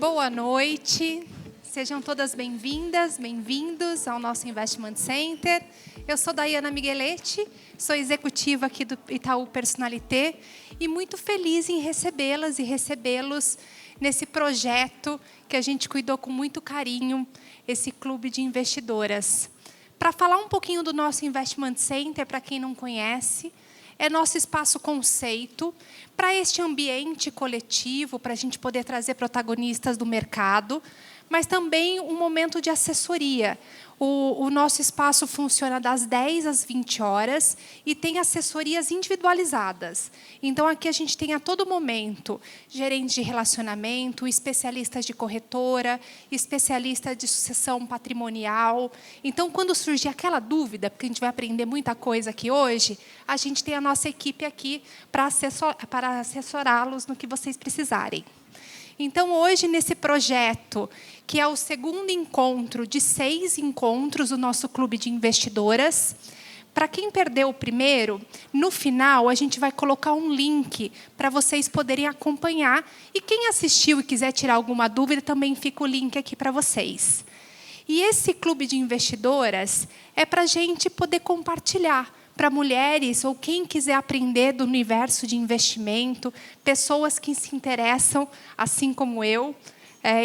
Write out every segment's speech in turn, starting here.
Boa noite, sejam todas bem-vindas, bem-vindos ao nosso Investment Center. Eu sou Daiana Migueletti, sou executiva aqui do Itaú Personalité e muito feliz em recebê-las e recebê-los nesse projeto que a gente cuidou com muito carinho, esse clube de investidoras. Para falar um pouquinho do nosso Investment Center, para quem não conhece, é nosso espaço conceito para este ambiente coletivo, para a gente poder trazer protagonistas do mercado, mas também um momento de assessoria. O nosso espaço funciona das 10 às 20 horas e tem assessorias individualizadas. Então, aqui a gente tem a todo momento gerentes de relacionamento, especialistas de corretora, especialistas de sucessão patrimonial. Então, quando surgir aquela dúvida, porque a gente vai aprender muita coisa aqui hoje, a gente tem a nossa equipe aqui para assessorá-los no que vocês precisarem. Então, hoje, nesse projeto, que é o segundo encontro de 6 encontros do nosso clube de investidoras, para quem perdeu o primeiro, no final, a gente vai colocar um link para vocês poderem acompanhar. E quem assistiu e quiser tirar alguma dúvida, também fica o link aqui para vocês. E esse clube de investidoras é para a gente poder compartilhar para mulheres ou quem quiser aprender do universo de investimento, pessoas que se interessam, assim como eu.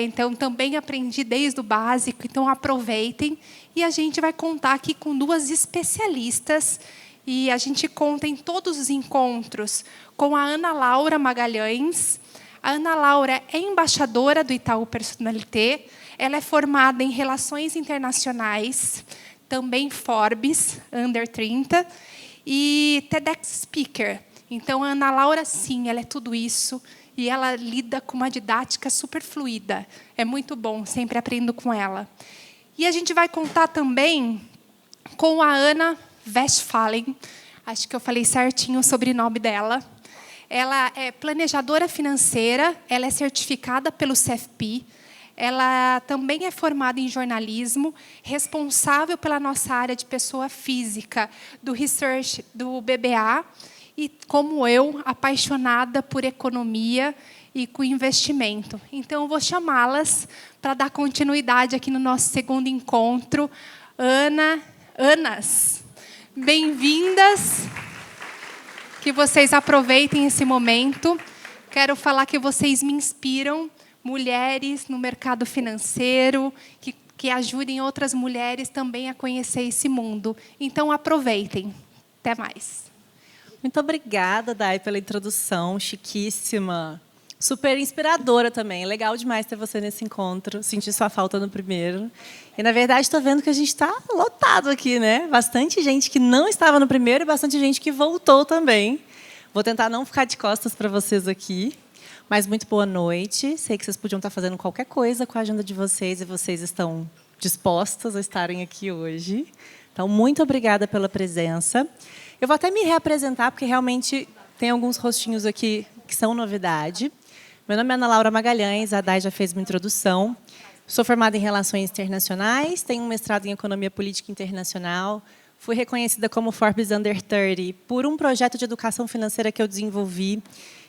Então, também aprendi desde o básico, então aproveitem. E a gente vai contar aqui com 2 especialistas, e a gente conta em todos os encontros com a Ana Laura Magalhães. A Ana Laura é embaixadora do Itaú Personalité, ela é formada em Relações Internacionais, também Forbes, Under 30, e TEDx Speaker. Então, a Ana Laura, sim, ela é tudo isso, e ela lida com uma didática super fluida. É muito bom, sempre aprendo com ela. E a gente vai contar também com a Ana Westphalen, acho que eu falei certinho o sobrenome dela. Ela é planejadora financeira, ela é certificada pelo CFP, ela também é formada em jornalismo, responsável pela nossa área de pessoa física, do research do BBA, e, como eu, apaixonada por economia e com investimento. Então, eu vou chamá-las para dar continuidade aqui no nosso segundo encontro. Anas, bem-vindas. Que vocês aproveitem esse momento. Quero falar que vocês me inspiram, mulheres no mercado financeiro, que ajudem outras mulheres também a conhecer esse mundo. Então, aproveitem. Até mais. Muito obrigada, Dai, pela introdução, chiquíssima. Super inspiradora também. Legal demais ter você nesse encontro. Senti sua falta no primeiro. E, na verdade, estou vendo que a gente está lotado aqui, né? Bastante gente que não estava no primeiro e bastante gente que voltou também. Vou tentar não ficar de costas para vocês aqui. Mas muito boa noite. Sei que vocês podiam estar fazendo qualquer coisa com a agenda de vocês e vocês estão dispostas a estarem aqui hoje. Então, muito obrigada pela presença. Eu vou até me reapresentar, porque realmente tem alguns rostinhos aqui que são novidade. Meu nome é Ana Laura Magalhães, a Dai já fez uma introdução. Sou formada em Relações Internacionais, tenho um mestrado em Economia Política Internacional. Fui reconhecida como Forbes Under 30 por um projeto de educação financeira que eu desenvolvi,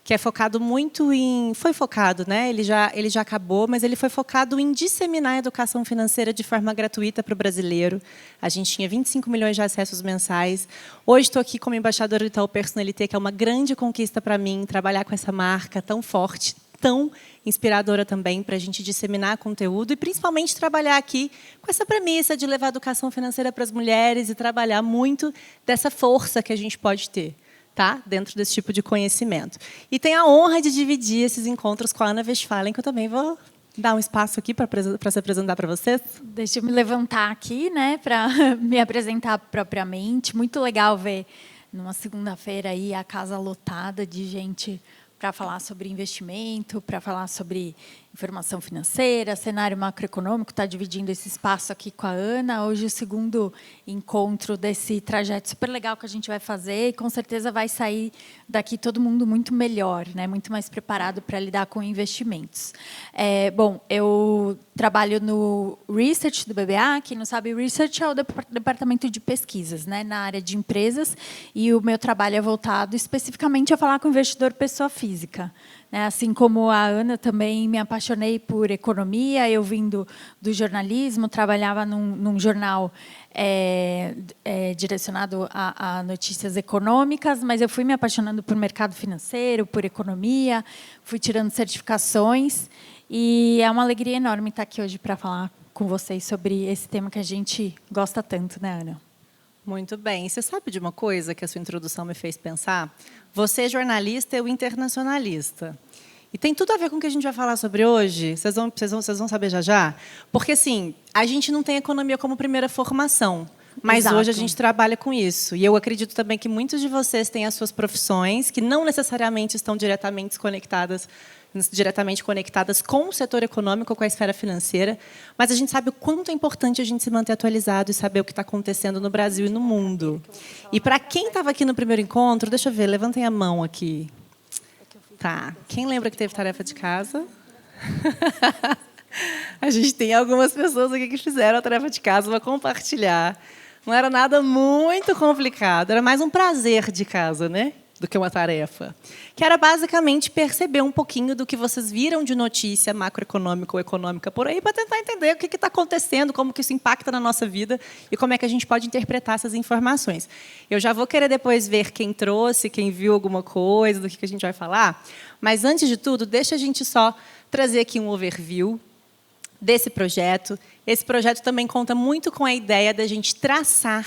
que é focado muito em... Foi focado, né? Ele já acabou, mas ele foi focado em disseminar a educação financeira de forma gratuita para o brasileiro. A gente tinha 25 milhões de acessos mensais. Hoje estou aqui como embaixadora do Itaú Personalité, que é uma grande conquista para mim, trabalhar com essa marca tão forte, tão inspiradora também, para a gente disseminar conteúdo e, principalmente, trabalhar aqui com essa premissa de levar a educação financeira para as mulheres e trabalhar muito dessa força que a gente pode ter, tá? Dentro desse tipo de conhecimento. E tenho a honra de dividir esses encontros com a Ana Westphalen, que eu também vou dar um espaço aqui para se apresentar para vocês. Deixa eu me levantar aqui, né, para me apresentar propriamente. Muito legal ver, numa segunda-feira, aí, a casa lotada de gente para falar sobre investimento, para falar sobre informação financeira, cenário macroeconômico, está dividindo esse espaço aqui com a Ana. Hoje, o segundo encontro desse trajeto super legal que a gente vai fazer, e com certeza vai sair daqui todo mundo muito melhor, né? Muito mais preparado para lidar com investimentos. Bom, eu trabalho no Research do BBA. Quem não sabe, o Research é o departamento de pesquisas, né, na área de empresas, e o meu trabalho é voltado especificamente a falar com o investidor pessoa física. né? Assim como a Ana, também me apaixonei por economia. Eu vim do jornalismo, trabalhava num jornal direcionado a notícias econômicas, mas eu fui me apaixonando por mercado financeiro, por economia, fui tirando certificações. E é uma alegria enorme estar aqui hoje para falar com vocês sobre esse tema que a gente gosta tanto, né, Ana? Muito bem. Você sabe de uma coisa que a sua introdução me fez pensar? Você é jornalista, eu internacionalista. E tem tudo a ver com o que a gente vai falar sobre hoje. Vocês vão saber já já? Porque, assim, a gente não tem economia como primeira formação. Mas Exato. Hoje a gente trabalha com isso. E eu acredito também que muitos de vocês têm as suas profissões, que não necessariamente estão diretamente conectadas com o setor econômico, com a esfera financeira, mas a gente sabe o quanto é importante a gente se manter atualizado e saber o que está acontecendo no Brasil e no mundo. E para quem estava aqui no primeiro encontro, deixa eu ver, levantem a mão aqui. Tá. Quem lembra que teve tarefa de casa? A gente tem algumas pessoas aqui que fizeram a tarefa de casa, vou compartilhar. Não era nada muito complicado, era mais um prazer de casa, né? Do que uma tarefa. Que era basicamente perceber um pouquinho do que vocês viram de notícia macroeconômica ou econômica por aí, para tentar entender o que está acontecendo, como que isso impacta na nossa vida e como é que a gente pode interpretar essas informações. Eu já vou querer depois ver quem trouxe, quem viu alguma coisa, do que a gente vai falar. Mas, antes de tudo, deixa a gente só trazer aqui um overview desse projeto. Esse projeto também conta muito com a ideia da gente traçar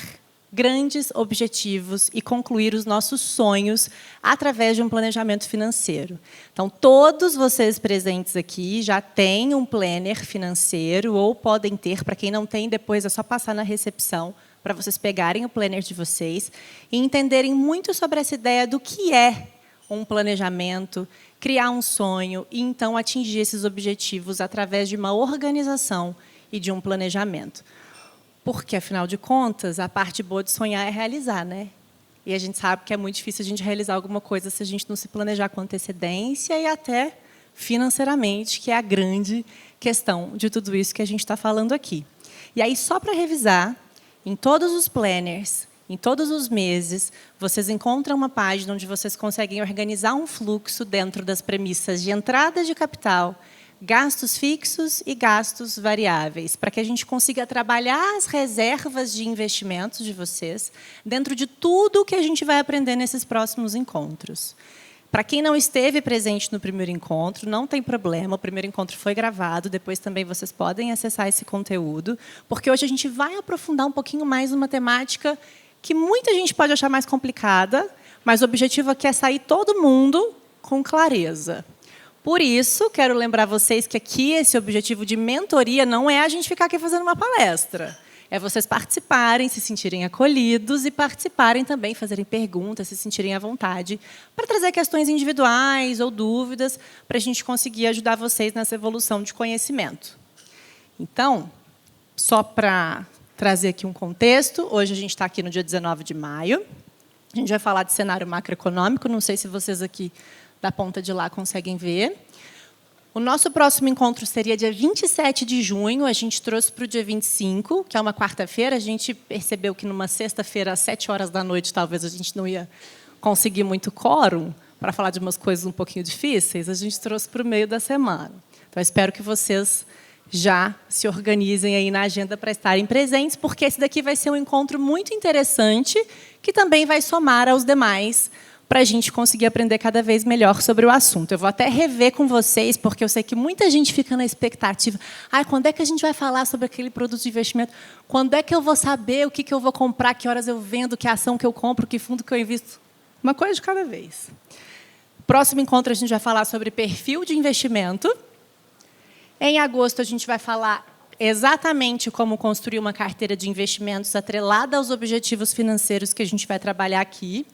grandes objetivos e concluir os nossos sonhos através de um planejamento financeiro. Então, todos vocês presentes aqui já têm um planner financeiro ou podem ter. Para quem não tem, depois é só passar na recepção para vocês pegarem o planner de vocês e entenderem muito sobre essa ideia do que é um planejamento, criar um sonho e, então, atingir esses objetivos através de uma organização e de um planejamento. Porque, afinal de contas, a parte boa de sonhar é realizar, né? E a gente sabe que é muito difícil a gente realizar alguma coisa se a gente não se planejar com antecedência e até financeiramente, que é a grande questão de tudo isso que a gente está falando aqui. E aí, só para revisar, em todos os planners, em todos os meses, vocês encontram uma página onde vocês conseguem organizar um fluxo dentro das premissas de entrada de capital, gastos fixos e gastos variáveis, para que a gente consiga trabalhar as reservas de investimentos de vocês dentro de tudo o que a gente vai aprender nesses próximos encontros. Para quem não esteve presente no primeiro encontro, não tem problema, o primeiro encontro foi gravado, depois também vocês podem acessar esse conteúdo, porque hoje a gente vai aprofundar um pouquinho mais uma temática que muita gente pode achar mais complicada, mas o objetivo aqui é sair todo mundo com clareza. Por isso, quero lembrar vocês que aqui esse objetivo de mentoria não é a gente ficar aqui fazendo uma palestra. É vocês participarem, se sentirem acolhidos e participarem também, fazerem perguntas, se sentirem à vontade, para trazer questões individuais ou dúvidas, para a gente conseguir ajudar vocês nessa evolução de conhecimento. Então, só para trazer aqui um contexto, hoje a gente está aqui no dia 19 de maio. A gente vai falar de cenário macroeconômico, não sei se vocês aqui da ponta de lá conseguem ver. O nosso próximo encontro seria dia 27 de junho, a gente trouxe para o dia 25, que é uma quarta-feira. A gente percebeu que numa sexta-feira, às 7 horas da noite, talvez a gente não ia conseguir muito quórum para falar de umas coisas um pouquinho difíceis. A gente trouxe para o meio da semana. Então, espero que vocês já se organizem aí na agenda para estarem presentes, porque esse daqui vai ser um encontro muito interessante, que também vai somar aos demais, para a gente conseguir aprender cada vez melhor sobre o assunto. Eu vou até rever com vocês, porque eu sei que muita gente fica na expectativa. Quando é que a gente vai falar sobre aquele produto de investimento? Quando é que eu vou saber o que eu vou comprar, que horas eu vendo, que ação que eu compro, que fundo que eu invisto? Uma coisa de cada vez. Próximo encontro, a gente vai falar sobre perfil de investimento. Em agosto, a gente vai falar exatamente como construir uma carteira de investimentos atrelada aos objetivos financeiros que a gente vai trabalhar aqui.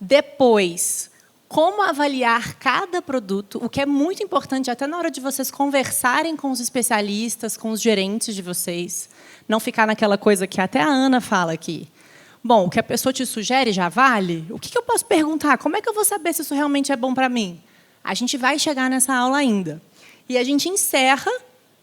Depois, como avaliar cada produto, o que é muito importante até na hora de vocês conversarem com os especialistas, com os gerentes de vocês. Não ficar naquela coisa que até a Ana fala aqui. Bom, o que a pessoa te sugere já vale? O que eu posso perguntar? Como é que eu vou saber se isso realmente é bom para mim? A gente vai chegar nessa aula ainda. E a gente encerra,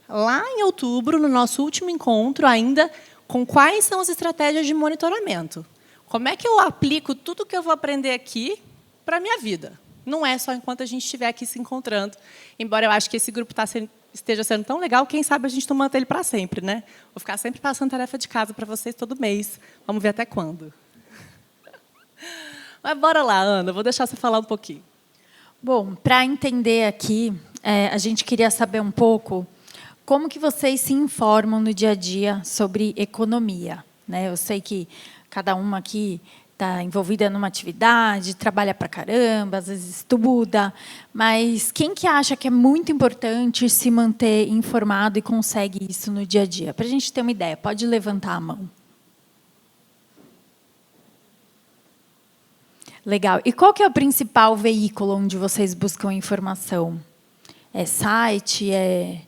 lá em outubro, no nosso último encontro, ainda com quais são as estratégias de monitoramento. Como é que eu aplico tudo que eu vou aprender aqui para a minha vida? Não é só enquanto a gente estiver aqui se encontrando. Embora eu acho que esse grupo esteja sendo tão legal, quem sabe a gente não mantém ele para sempre, né? Vou ficar sempre passando tarefa de casa para vocês todo mês. Vamos ver até quando. Mas bora lá, Ana, vou deixar você falar um pouquinho. Bom, para entender aqui, a gente queria saber um pouco como que vocês se informam no dia a dia sobre economia, né? Eu sei que cada uma aqui está envolvida numa atividade, trabalha para caramba, às vezes estuda, mas quem que acha que é muito importante se manter informado e consegue isso no dia a dia? Para a gente ter uma ideia, pode levantar a mão. Legal. E qual que é o principal veículo onde vocês buscam informação? É site, é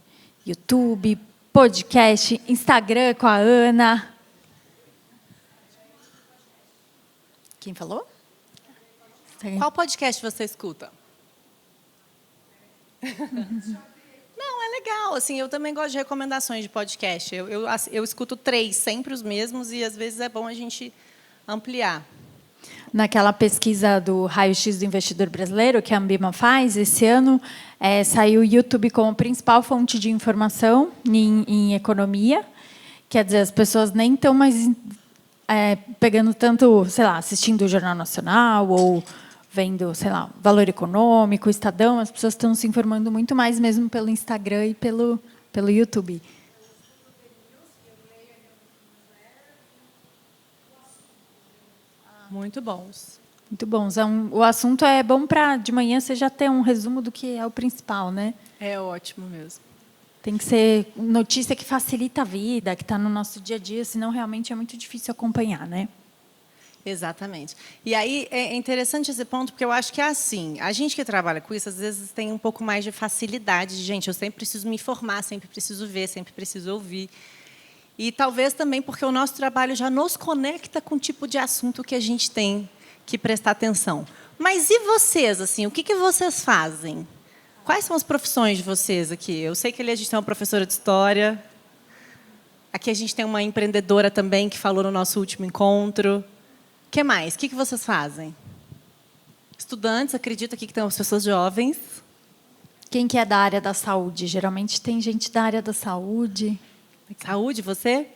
YouTube, podcast, Instagram com a Ana? Quem falou? Qual podcast você escuta? Não, é legal. Assim, eu também gosto de recomendações de podcast. Eu escuto 3, sempre os mesmos, e às vezes é bom a gente ampliar. Naquela pesquisa do raio-x do investidor brasileiro, que a Ambima faz, esse ano, saiu o YouTube como principal fonte de informação em economia. Quer dizer, as pessoas nem estão mais pegando tanto, sei lá, assistindo o Jornal Nacional ou vendo, sei lá, Valor Econômico, Estadão. As pessoas estão se informando muito mais mesmo pelo Instagram e pelo YouTube. Muito bons. Muito bons. O assunto é bom para de manhã você já ter um resumo do que é o principal, né? É ótimo mesmo. Tem que ser notícia que facilita a vida, que está no nosso dia a dia, senão realmente é muito difícil acompanhar, né? Exatamente. E aí é interessante esse ponto, porque eu acho que é assim, a gente que trabalha com isso, às vezes tem um pouco mais de facilidade. Gente, eu sempre preciso me informar, sempre preciso ver, sempre preciso ouvir. E talvez também porque o nosso trabalho já nos conecta com o tipo de assunto que a gente tem que prestar atenção. Mas e vocês, assim, o que vocês fazem? Quais são as profissões de vocês aqui? Eu sei que ali a gente tem uma professora de história. Aqui a gente tem uma empreendedora também que falou no nosso último encontro. O que mais? O que vocês fazem? Estudantes, acredito aqui que tem as pessoas jovens. Quem que é da área da saúde? Geralmente tem gente da área da saúde. Saúde, você?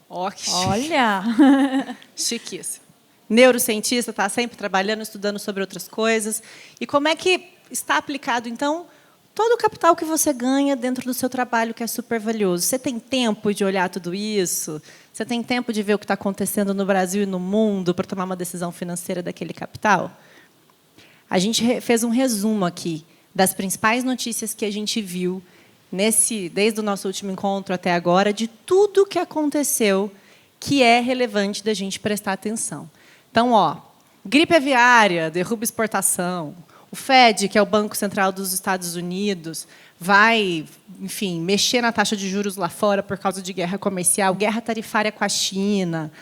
Oh, que chique. Olha! Chiquíssimo. Neurocientista, está sempre trabalhando, estudando sobre outras coisas. E como é que está aplicado, então, todo o capital que você ganha dentro do seu trabalho, que é super valioso? Você tem tempo de olhar tudo isso? Você tem tempo de ver o que está acontecendo no Brasil e no mundo para tomar uma decisão financeira daquele capital? A gente fez um resumo aqui das principais notícias que a gente viu desde o nosso último encontro até agora, de tudo o que aconteceu que é relevante da gente prestar atenção. Então, gripe aviária, derruba exportação. O Fed, que é o Banco Central dos Estados Unidos, vai, enfim, mexer na taxa de juros lá fora por causa de guerra comercial, guerra tarifária com a China,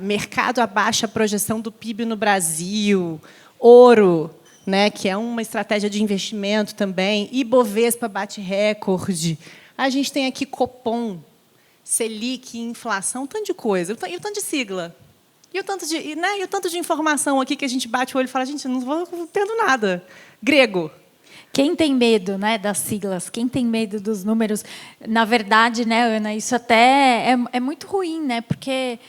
mercado abaixa a projeção do PIB no Brasil, ouro, né, que é uma estratégia de investimento também, Ibovespa bate recorde. A gente tem aqui Copom, Selic, inflação, um tanto de coisa, e o tanto de sigla. E o tanto de informação aqui que a gente bate o olho e fala, gente, não vou entendo nada. Grego. Quem tem medo, né, das siglas? Quem tem medo dos números? Na verdade, né, Ana, isso até é muito ruim, né, porque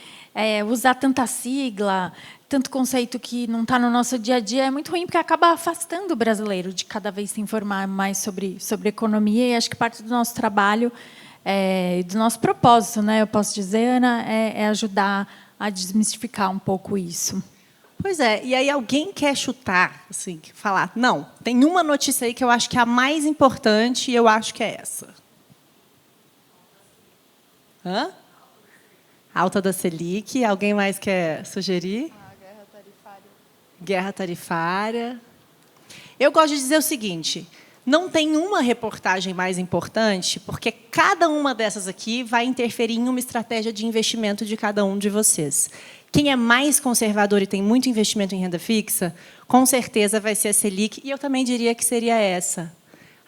usar tanta sigla, tanto conceito que não está no nosso dia a dia é muito ruim, porque acaba afastando o brasileiro de cada vez se informar mais sobre economia. E acho que parte do nosso trabalho e do nosso propósito, né, eu posso dizer, Ana, é ajudar a desmistificar um pouco isso. Pois é, e aí alguém quer chutar, assim, falar, não, tem uma notícia aí que eu acho que é a mais importante e eu acho que é essa. Hã? Alta da Selic. Alguém mais quer sugerir? Guerra tarifária. Guerra tarifária. Eu gosto de dizer o seguinte, não tem uma reportagem mais importante, porque cada uma dessas aqui vai interferir em uma estratégia de investimento de cada um de vocês. Quem é mais conservador e tem muito investimento em renda fixa, com certeza vai ser a Selic, e eu também diria que seria essa.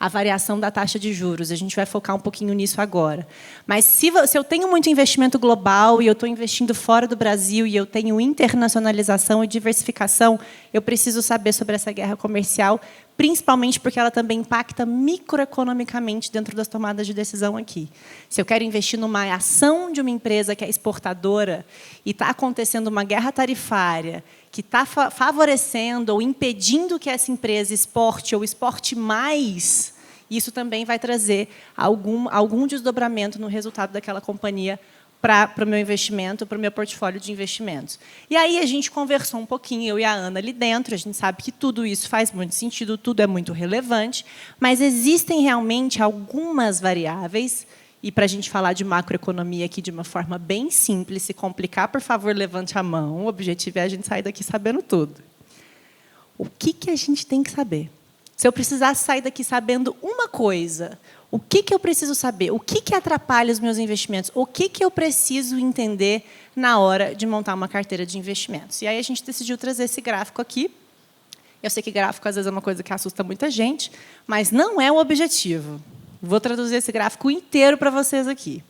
a variação da taxa de juros. A gente vai focar um pouquinho nisso agora. Mas se eu tenho muito investimento global e eu estou investindo fora do Brasil e eu tenho internacionalização e diversificação, eu preciso saber sobre essa guerra comercial, principalmente porque ela também impacta microeconomicamente dentro das tomadas de decisão aqui. Se eu quero investir numa ação de uma empresa que é exportadora e está acontecendo uma guerra tarifária que está favorecendo ou impedindo que essa empresa exporte ou exporte mais, isso também vai trazer algum desdobramento no resultado daquela companhia para o meu investimento, para o meu portfólio de investimentos. E aí a gente conversou um pouquinho, eu e a Ana ali dentro, a gente sabe que tudo isso faz muito sentido, tudo é muito relevante, mas existem realmente algumas variáveis, e para a gente falar de macroeconomia aqui de uma forma bem simples, se complicar, por favor, levante a mão, o objetivo é a gente sair daqui sabendo tudo. O que a gente tem que saber? Se eu precisasse sair daqui sabendo uma coisa, o que eu preciso saber? O que atrapalha os meus investimentos? O que eu preciso entender na hora de montar uma carteira de investimentos? E aí a gente decidiu trazer esse gráfico aqui. Eu sei que gráfico, às vezes, é uma coisa que assusta muita gente, mas não é o objetivo. Vou traduzir esse gráfico inteiro para vocês aqui.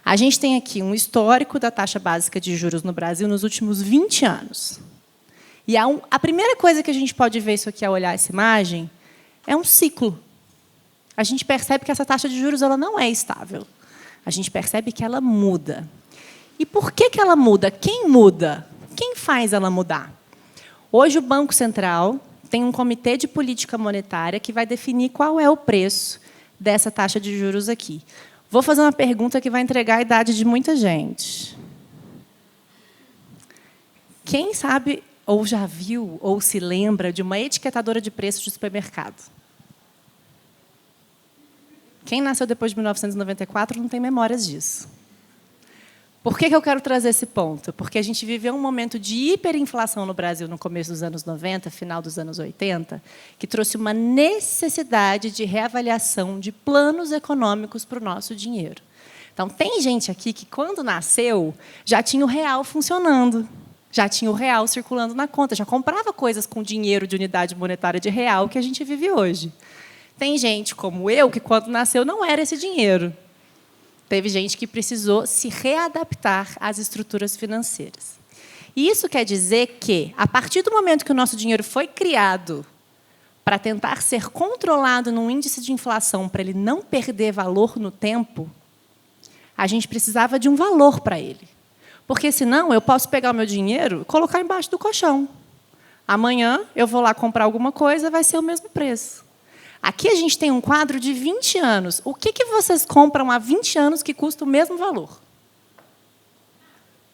A gente tem aqui um histórico da taxa básica de juros no Brasil nos últimos 20 anos. E a primeira coisa que a gente pode ver isso aqui ao olhar essa imagem é um ciclo. A gente percebe que essa taxa de juros ela não é estável. A gente percebe que ela muda. E por que ela muda? Quem muda? Quem faz ela mudar? Hoje, o Banco Central tem um comitê de política monetária que vai definir qual é o preço dessa taxa de juros aqui. Vou fazer uma pergunta que vai entregar a idade de muita gente. Quem sabe, ou já viu, ou se lembra de uma etiquetadora de preços de supermercado? Quem nasceu depois de 1994 não tem memórias disso. Por que eu quero trazer esse ponto? Porque a gente viveu um momento de hiperinflação no Brasil no começo dos anos 90, final dos anos 80, que trouxe uma necessidade de reavaliação de planos econômicos para o nosso dinheiro. Então, tem gente aqui que, quando nasceu, já tinha o real funcionando, já tinha o real circulando na conta, já comprava coisas com dinheiro de unidade monetária de real que a gente vive hoje. Tem gente, como eu, que, quando nasceu, não era esse dinheiro. Teve gente que precisou se readaptar às estruturas financeiras. E isso quer dizer que, a partir do momento que o nosso dinheiro foi criado para tentar ser controlado num índice de inflação, para ele não perder valor no tempo, a gente precisava de um valor para ele. Porque, senão, eu posso pegar o meu dinheiro e colocar embaixo do colchão. Amanhã, eu vou lá comprar alguma coisa, vai ser o mesmo preço. Aqui a gente tem um quadro de 20 anos. O que vocês compram há 20 anos que custa o mesmo valor?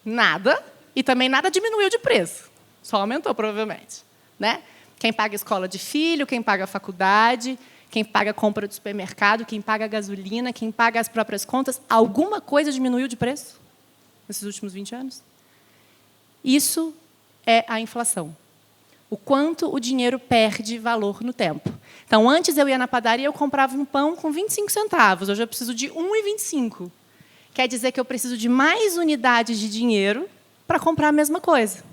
Nada. E também nada diminuiu de preço. Só aumentou, provavelmente. Né? Quem paga a escola de filho, quem paga a faculdade, quem paga a compra do supermercado, quem paga a gasolina, quem paga as próprias contas, alguma coisa diminuiu de preço nesses últimos 20 anos? Isso é a inflação. O quanto o dinheiro perde valor no tempo. Então, antes eu ia na padaria e eu comprava um pão com 25 centavos. Hoje eu preciso de 1,25. Quer dizer que eu preciso de mais unidades de dinheiro para comprar a mesma coisa.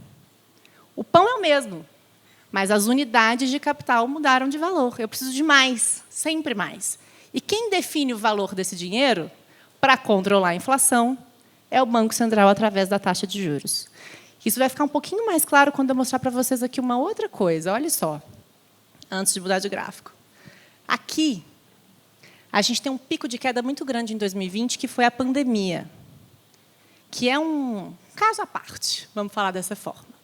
O pão é o mesmo, mas as unidades de capital mudaram de valor. Eu preciso de mais, sempre mais. E quem define o valor desse dinheiro para controlar a inflação é o Banco Central através da taxa de juros. Isso vai ficar um pouquinho mais claro quando eu mostrar para vocês aqui uma outra coisa. Olha só, antes de mudar de gráfico. Aqui, a gente tem um pico de queda muito grande em 2020, que foi a pandemia, que é um caso à parte, vamos falar dessa forma.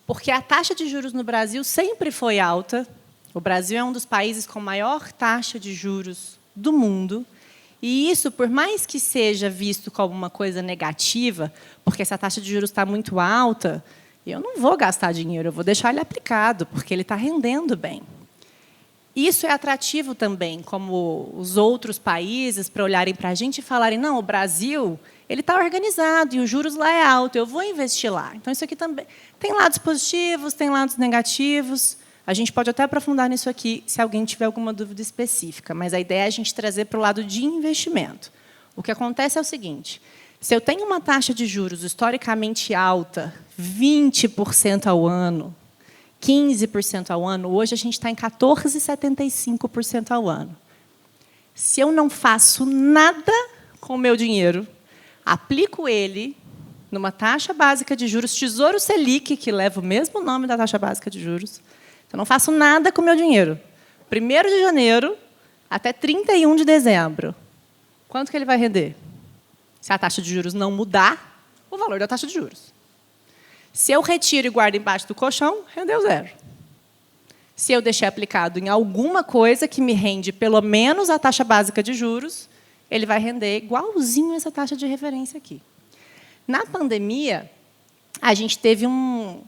Porque a taxa de juros no Brasil sempre foi alta. O Brasil é um dos países com maior taxa de juros do mundo. E isso, por mais que seja visto como uma coisa negativa, porque essa taxa de juros está muito alta, eu não vou gastar dinheiro, eu vou deixar ele aplicado, porque ele está rendendo bem. Isso é atrativo também, como os outros países, para olharem para a gente e falarem, não, o Brasil ele está organizado e os juros lá é alto, eu vou investir lá. Então, isso aqui também tem lados positivos, tem lados negativos. A gente pode até aprofundar nisso aqui, se alguém tiver alguma dúvida específica, mas a ideia é a gente trazer para o lado de investimento. O que acontece é o seguinte, se eu tenho uma taxa de juros historicamente alta, 20% ao ano, 15% ao ano, hoje a gente está em 14,75% ao ano. Se eu não faço nada com o meu dinheiro, aplico ele numa taxa básica de juros, Tesouro Selic, que leva o mesmo nome da taxa básica de juros, eu não faço nada com o meu dinheiro. 1º de janeiro até 31 de dezembro. Quanto que ele vai render? Se a taxa de juros não mudar, o valor da taxa de juros. Se eu retiro e guardo embaixo do colchão, rendeu 0. Se eu deixar aplicado em alguma coisa que me rende pelo menos a taxa básica de juros, ele vai render igualzinho essa taxa de referência aqui. Na pandemia, a gente teve um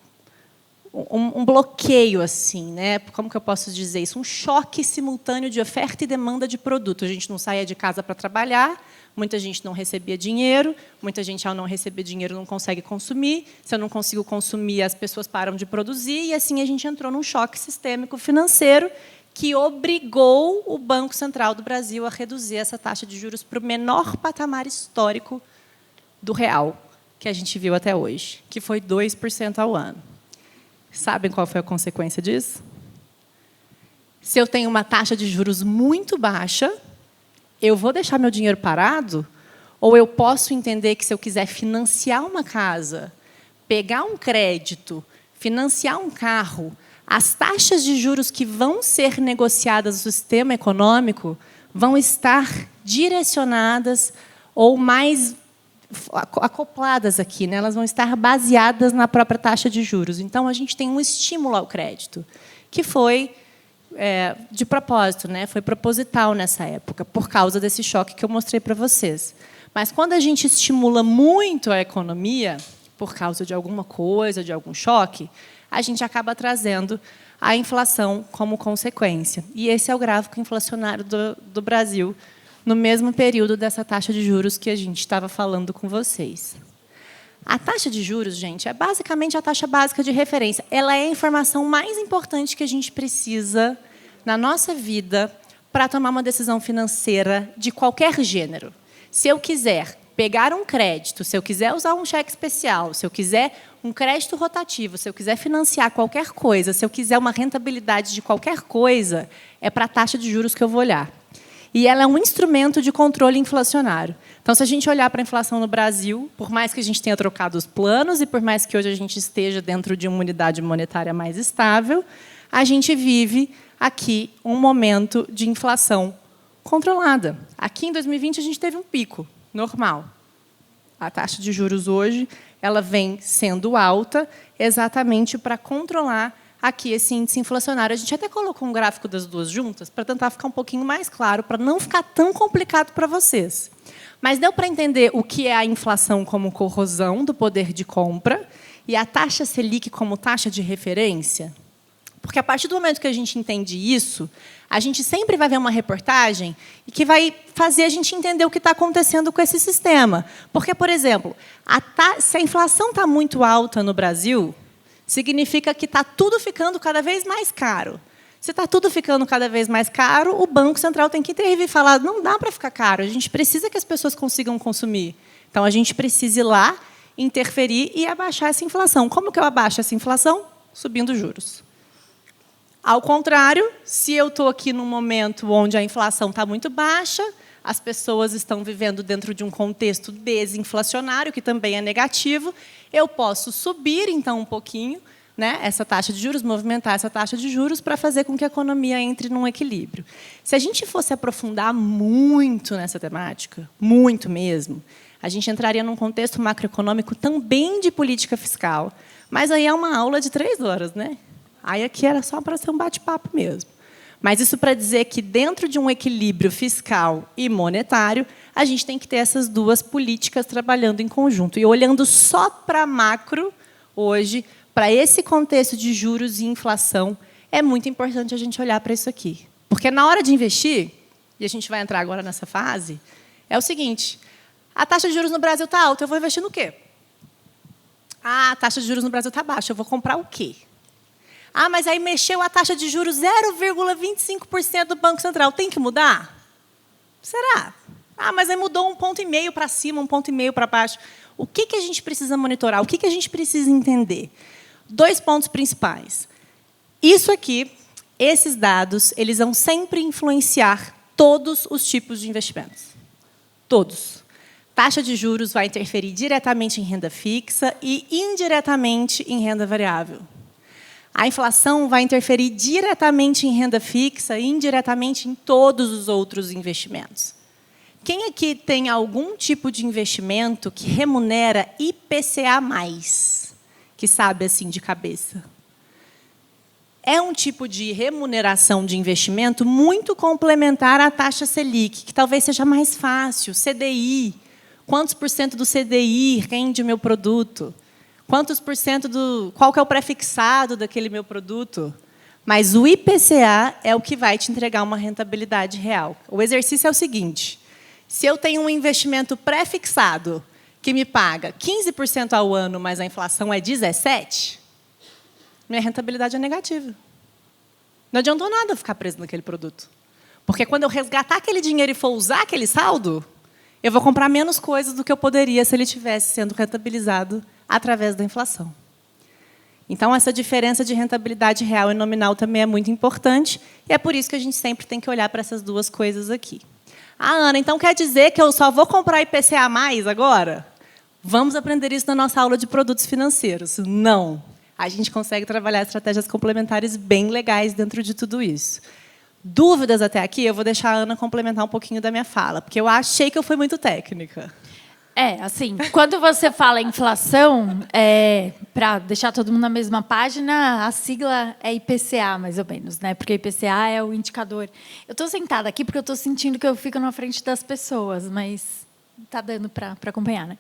bloqueio, assim, né? Como que eu posso dizer isso? Um choque simultâneo de oferta e demanda de produto. A gente não saía de casa para trabalhar, muita gente não recebia dinheiro, muita gente, ao não receber dinheiro, não consegue consumir. Se eu não consigo consumir, as pessoas param de produzir, e assim a gente entrou num choque sistêmico financeiro que obrigou o Banco Central do Brasil a reduzir essa taxa de juros para o menor patamar histórico do real que a gente viu até hoje, que foi 2% ao ano. Sabem qual foi a consequência disso? Se eu tenho uma taxa de juros muito baixa, eu vou deixar meu dinheiro parado? Ou eu posso entender que, se eu quiser financiar uma casa, pegar um crédito, financiar um carro, as taxas de juros que vão ser negociadas no sistema econômico vão estar direcionadas ou mais acopladas aqui, né? Elas vão estar baseadas na própria taxa de juros. Então, a gente tem um estímulo ao crédito, que foi de propósito, né? Foi proposital nessa época, por causa desse choque que eu mostrei para vocês. Mas, quando a gente estimula muito a economia, por causa de alguma coisa, de algum choque, a gente acaba trazendo a inflação como consequência. E esse é o gráfico inflacionário do Brasil, no mesmo período dessa taxa de juros que a gente estava falando com vocês. A taxa de juros, gente, é basicamente a taxa básica de referência. Ela é a informação mais importante que a gente precisa na nossa vida para tomar uma decisão financeira de qualquer gênero. Se eu quiser pegar um crédito, se eu quiser usar um cheque especial, se eu quiser um crédito rotativo, se eu quiser financiar qualquer coisa, se eu quiser uma rentabilidade de qualquer coisa, é para a taxa de juros que eu vou olhar. E ela é um instrumento de controle inflacionário. Então, se a gente olhar para a inflação no Brasil, por mais que a gente tenha trocado os planos e por mais que hoje a gente esteja dentro de uma unidade monetária mais estável, a gente vive aqui um momento de inflação controlada. Aqui, em 2020, a gente teve um pico normal. A taxa de juros hoje ela vem sendo alta exatamente para controlar aqui esse índice inflacionário. A gente até colocou um gráfico das duas juntas para tentar ficar um pouquinho mais claro, para não ficar tão complicado para vocês. Mas deu para entender o que é a inflação como corrosão do poder de compra e a taxa Selic como taxa de referência? Porque, a partir do momento que a gente entende isso, a gente sempre vai ver uma reportagem e que vai fazer a gente entender o que está acontecendo com esse sistema. Porque, por exemplo, se a inflação está muito alta no Brasil, significa que está tudo ficando cada vez mais caro. Se está tudo ficando cada vez mais caro, o Banco Central tem que intervir e falar: não dá para ficar caro, a gente precisa que as pessoas consigam consumir. Então, a gente precisa ir lá, interferir e abaixar essa inflação. Como que eu abaixo essa inflação? Subindo juros. Ao contrário, se eu estou aqui num momento onde a inflação está muito baixa, as pessoas estão vivendo dentro de um contexto desinflacionário, que também é negativo, eu posso subir, então, um pouquinho, né, essa taxa de juros, movimentar essa taxa de juros para fazer com que a economia entre num equilíbrio. Se a gente fosse aprofundar muito nessa temática, muito mesmo, a gente entraria num contexto macroeconômico também de política fiscal. Mas aí é uma aula de 3 horas, né? Aí aqui era só para ser um bate-papo mesmo. Mas isso para dizer que, dentro de um equilíbrio fiscal e monetário, a gente tem que ter essas duas políticas trabalhando em conjunto. E olhando só para macro, hoje, para esse contexto de juros e inflação, é muito importante a gente olhar para isso aqui. Porque, na hora de investir, e a gente vai entrar agora nessa fase, é o seguinte: a taxa de juros no Brasil está alta, eu vou investir no quê? Ah, a taxa de juros no Brasil está baixa, eu vou comprar o quê? Ah, mas aí mexeu a taxa de juros 0,25% do Banco Central. Tem que mudar? Será? Ah, mas aí mudou 1,5 ponto para cima, 1,5 ponto para baixo. O que a gente precisa monitorar? O que a gente precisa entender? 2 pontos principais. Isso aqui, esses dados, eles vão sempre influenciar todos os tipos de investimentos. Todos. Taxa de juros vai interferir diretamente em renda fixa e indiretamente em renda variável. A inflação vai interferir diretamente em renda fixa e indiretamente em todos os outros investimentos. Quem aqui tem algum tipo de investimento que remunera IPCA+, que sabe assim de cabeça? É um tipo de remuneração de investimento muito complementar à taxa Selic, que talvez seja mais fácil. CDI, quantos por cento do CDI rende o meu produto? Quantos por cento qual que é o prefixado daquele meu produto? Mas o IPCA é o que vai te entregar uma rentabilidade real. O exercício é o seguinte: se eu tenho um investimento prefixado que me paga 15% ao ano, mas a inflação é 17%, minha rentabilidade é negativa. Não adiantou nada ficar preso naquele produto. Porque quando eu resgatar aquele dinheiro e for usar aquele saldo, eu vou comprar menos coisas do que eu poderia se ele estivesse sendo rentabilizado através da inflação. Então, essa diferença de rentabilidade real e nominal também é muito importante, e é por isso que a gente sempre tem que olhar para essas duas coisas aqui. Ah, Ana, então quer dizer que eu só vou comprar IPCA+ agora? Vamos aprender isso na nossa aula de produtos financeiros. Não. A gente consegue trabalhar estratégias complementares bem legais dentro de tudo isso. Dúvidas até aqui? Eu vou deixar a Ana complementar um pouquinho da minha fala, porque eu achei que eu fui muito técnica. Assim, quando você fala inflação, para deixar todo mundo na mesma página, a sigla é IPCA, mais ou menos, né? Porque IPCA é o indicador. Eu estou sentada aqui porque eu estou sentindo que eu fico na frente das pessoas, mas está dando para acompanhar, né?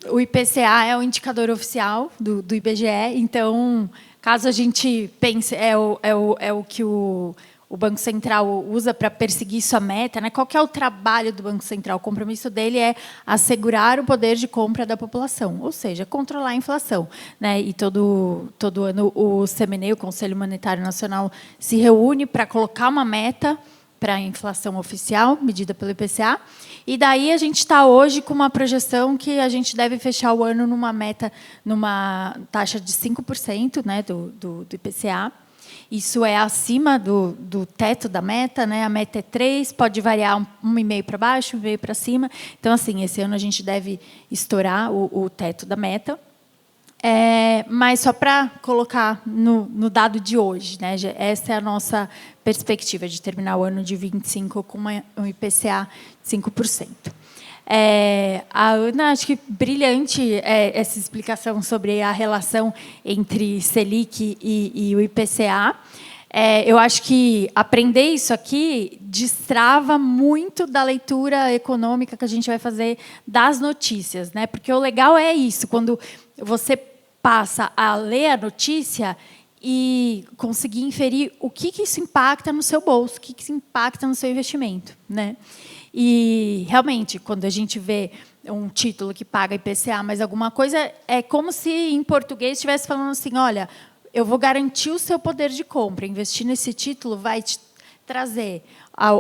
O IPCA é o indicador oficial do IBGE, então, caso a gente pense, é o que o Banco Central usa para perseguir sua meta, né? Qual que é o trabalho do Banco Central? O compromisso dele é assegurar o poder de compra da população, ou seja, controlar a inflação, né? E todo ano o CMN, o Conselho Monetário Nacional, se reúne para colocar uma meta para a inflação oficial, medida pelo IPCA. E daí a gente está hoje com uma projeção que a gente deve fechar o ano numa meta, numa taxa de 5%, né, do IPCA. Isso é acima do teto da meta, né? A meta é 3, pode variar 1,5 para baixo, 1,5 para cima. Então, assim, esse ano a gente deve estourar o teto da meta. Mas só para colocar no dado de hoje, né? Essa é a nossa perspectiva de terminar o ano de 25 com um IPCA de 5%. A Ana, acho que brilhante essa explicação sobre a relação entre Selic e o IPCA. Eu acho que aprender isso aqui destrava muito da leitura econômica que a gente vai fazer das notícias, né? Porque o legal é isso, quando você passa a ler a notícia e conseguir inferir o que isso impacta no seu bolso, o que isso impacta no seu investimento, né? E, realmente, quando a gente vê um título que paga IPCA, mas alguma coisa, é como se, em português, estivesse falando assim, olha, eu vou garantir o seu poder de compra. Investir nesse título vai te trazer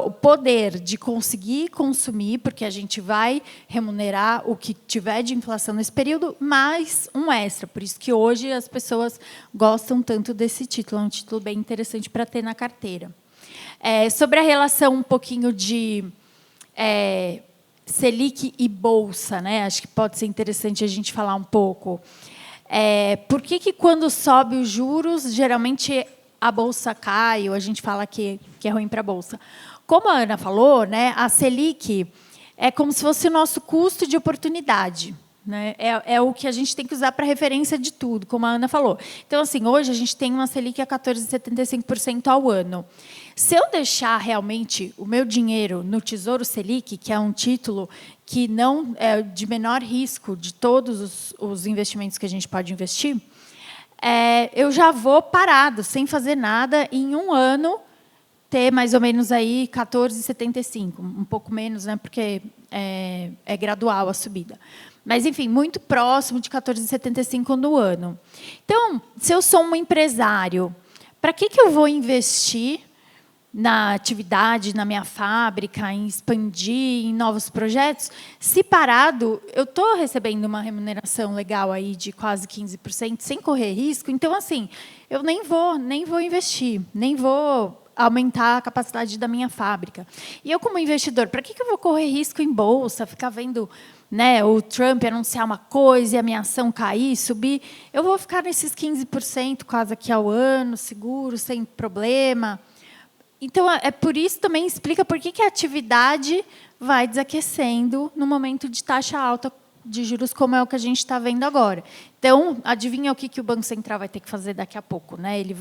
o poder de conseguir consumir, porque a gente vai remunerar o que tiver de inflação nesse período, mais um extra. Por isso que hoje as pessoas gostam tanto desse título. É um título bem interessante para ter na carteira. Sobre a relação um pouquinho de Selic e Bolsa, né? Acho que pode ser interessante a gente falar um pouco. Por que quando sobe os juros, geralmente a Bolsa cai, ou a gente fala que é ruim para a Bolsa? Como a Ana falou, né, a Selic é como se fosse o nosso custo de oportunidade, né? É o que a gente tem que usar para referência de tudo, como a Ana falou. Então, assim, hoje a gente tem uma Selic a 14,75% ao ano. Se eu deixar realmente o meu dinheiro no Tesouro Selic, que é um título que não é de menor risco de todos os investimentos que a gente pode investir, eu já vou parado, sem fazer nada, em um ano, ter mais ou menos aí 14,75, um pouco menos, né, porque é gradual a subida. Mas, enfim, muito próximo de 14,75 no ano. Então, se eu sou um empresário, para que eu vou investir na atividade, na minha fábrica, em expandir, em novos projetos, se parado, eu estou recebendo uma remuneração legal aí de quase 15%, sem correr risco. Então, assim, eu nem vou investir, nem vou aumentar a capacidade da minha fábrica. E eu, como investidor, para que eu vou correr risco em bolsa, ficar vendo, né, o Trump anunciar uma coisa e a minha ação cair, subir? Eu vou ficar nesses 15% quase aqui ao ano, seguro, sem problema. Então, é por isso também explica por que a atividade vai desaquecendo no momento de taxa alta de juros, como é o que a gente está vendo agora. Então, adivinha o que o Banco Central vai ter que fazer daqui a pouco, né? Ele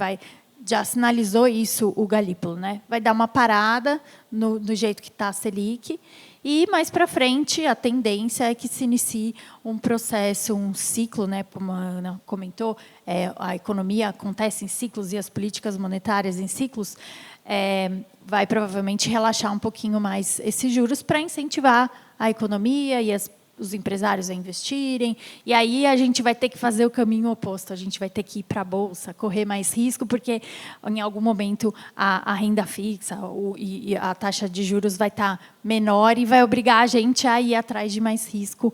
já sinalizou isso, o Galípolo, né? Vai dar uma parada no jeito que está a Selic, e mais para frente a tendência é que se inicie um processo, um ciclo, né? Como a Ana comentou, a economia acontece em ciclos e as políticas monetárias em ciclos. Vai provavelmente relaxar um pouquinho mais esses juros para incentivar a economia e os empresários a investirem. E aí a gente vai ter que fazer o caminho oposto. A gente vai ter que ir para a bolsa, correr mais risco, porque em algum momento a renda fixa e a taxa de juros vai estar menor e vai obrigar a gente a ir atrás de mais risco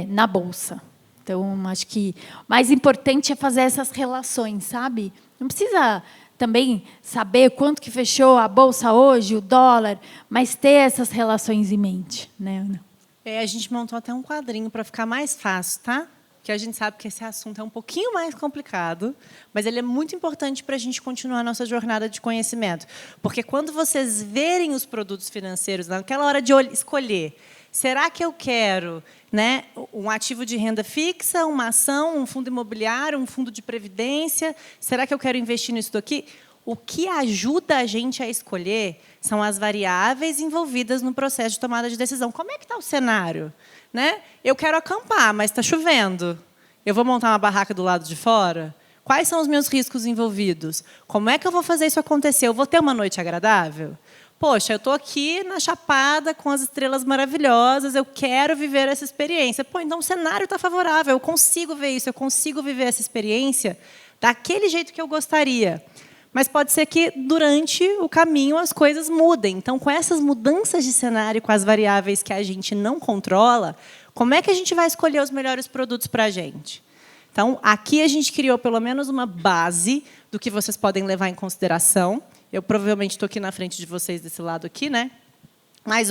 na bolsa. Então, acho que o mais importante é fazer essas relações, sabe? Não precisa também saber quanto que fechou a bolsa hoje, o dólar, mas ter essas relações em mente, né, Ana? A gente montou até um quadrinho para ficar mais fácil, tá? Porque a gente sabe que esse assunto é um pouquinho mais complicado, mas ele é muito importante para a gente continuar a nossa jornada de conhecimento. Porque quando vocês verem os produtos financeiros, naquela hora de escolher, será que eu quero, né, um ativo de renda fixa, uma ação, um fundo imobiliário, um fundo de previdência? Será que eu quero investir nisso daqui? O que ajuda a gente a escolher são as variáveis envolvidas no processo de tomada de decisão. Como é que está o cenário? Né? Eu quero acampar, mas está chovendo. Eu vou montar uma barraca do lado de fora? Quais são os meus riscos envolvidos? Como é que eu vou fazer isso acontecer? Eu vou ter uma noite agradável? Poxa, eu estou aqui na Chapada com as estrelas maravilhosas, eu quero viver essa experiência. Pô, então o cenário está favorável, eu consigo ver isso, eu consigo viver essa experiência daquele jeito que eu gostaria. Mas pode ser que, durante o caminho, as coisas mudem. Então, com essas mudanças de cenário, com as variáveis que a gente não controla, como é que a gente vai escolher os melhores produtos para a gente? Então, aqui a gente criou, pelo menos, uma base do que vocês podem levar em consideração. Eu, provavelmente, estou aqui na frente de vocês, desse lado aqui, né? Mas,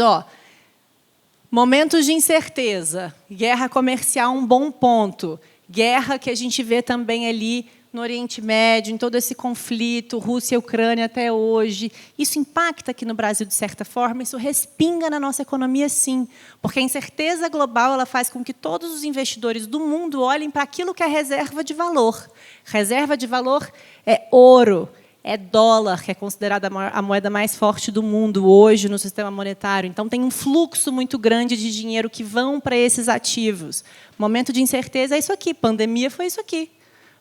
momentos de incerteza. Guerra comercial, um bom ponto. Guerra que a gente vê também ali no Oriente Médio, em todo esse conflito, Rússia e Ucrânia até hoje. Isso impacta aqui no Brasil, de certa forma, isso respinga na nossa economia, sim. Porque a incerteza global ela faz com que todos os investidores do mundo olhem para aquilo que é reserva de valor. Reserva de valor é ouro, é dólar, que é considerada a moeda mais forte do mundo hoje no sistema monetário. Então, tem um fluxo muito grande de dinheiro que vão para esses ativos. Momento de incerteza é isso aqui, pandemia foi isso aqui.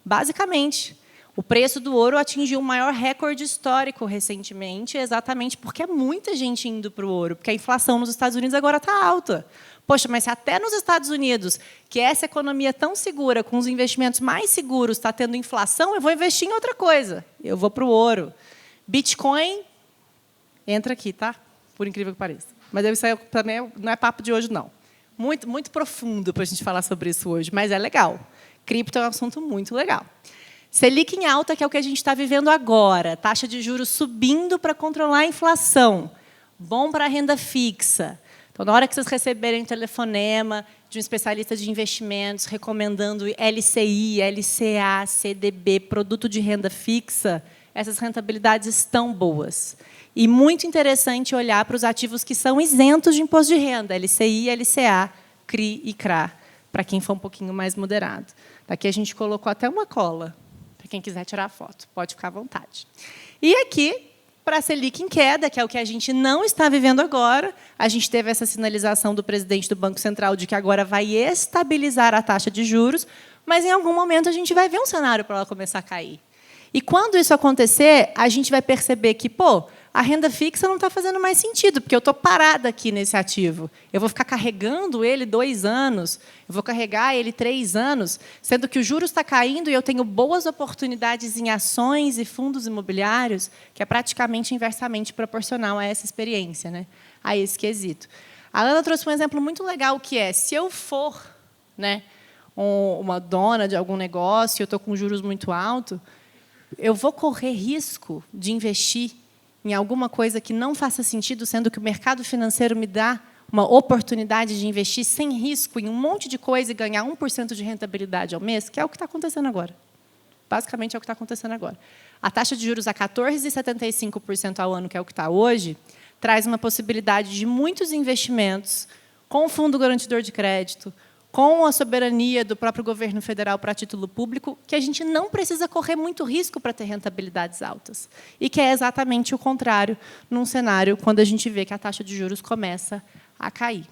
Basicamente, o preço do ouro atingiu o maior recorde histórico recentemente, exatamente porque é muita gente indo para o ouro, porque a inflação nos Estados Unidos agora está alta. Poxa, mas se até nos Estados Unidos, que essa economia tão segura, com os investimentos mais seguros, está tendo inflação, eu vou investir em outra coisa. Eu vou para o ouro. Bitcoin entra aqui, tá? Por incrível que pareça. Mas isso aí também não é papo de hoje, não. Muito, muito profundo para a gente falar sobre isso hoje, mas é legal. Cripto é um assunto muito legal. Selic em alta, que é o que a gente está vivendo agora. Taxa de juros subindo para controlar a inflação. Bom para a renda fixa. Então, na hora que vocês receberem um telefonema de um especialista de investimentos recomendando LCI, LCA, CDB, produto de renda fixa, essas rentabilidades estão boas. E muito interessante olhar para os ativos que são isentos de imposto de renda, LCI, LCA, CRI e CRA, para quem for um pouquinho mais moderado. Aqui a gente colocou até uma cola, para quem quiser tirar foto, pode ficar à vontade. E aqui, para a Selic em queda, que é o que a gente não está vivendo agora, a gente teve essa sinalização do presidente do Banco Central de que agora vai estabilizar a taxa de juros, mas, em algum momento, a gente vai ver um cenário para ela começar a cair. E, quando isso acontecer, a gente vai perceber que, a renda fixa não está fazendo mais sentido, porque eu estou parada aqui nesse ativo. Eu vou ficar carregando ele 2 anos, eu vou carregar ele 3 anos, sendo que o juros está caindo e eu tenho boas oportunidades em ações e fundos imobiliários, que é praticamente inversamente proporcional a essa experiência, né? A esse quesito. A Ana trouxe um exemplo muito legal, que é, se eu for, né, uma dona de algum negócio, eu estou com juros muito altos, eu vou correr risco de investir em alguma coisa que não faça sentido, sendo que o mercado financeiro me dá uma oportunidade de investir sem risco em um monte de coisa e ganhar 1% de rentabilidade ao mês, que é o que está acontecendo agora. Basicamente, é o que está acontecendo agora. A taxa de juros a 14,75% ao ano, que é o que está hoje, traz uma possibilidade de muitos investimentos com o Fundo Garantidor de Crédito, com a soberania do próprio governo federal para título público, que a gente não precisa correr muito risco para ter rentabilidades altas. E que é exatamente o contrário num cenário quando a gente vê que a taxa de juros começa a cair,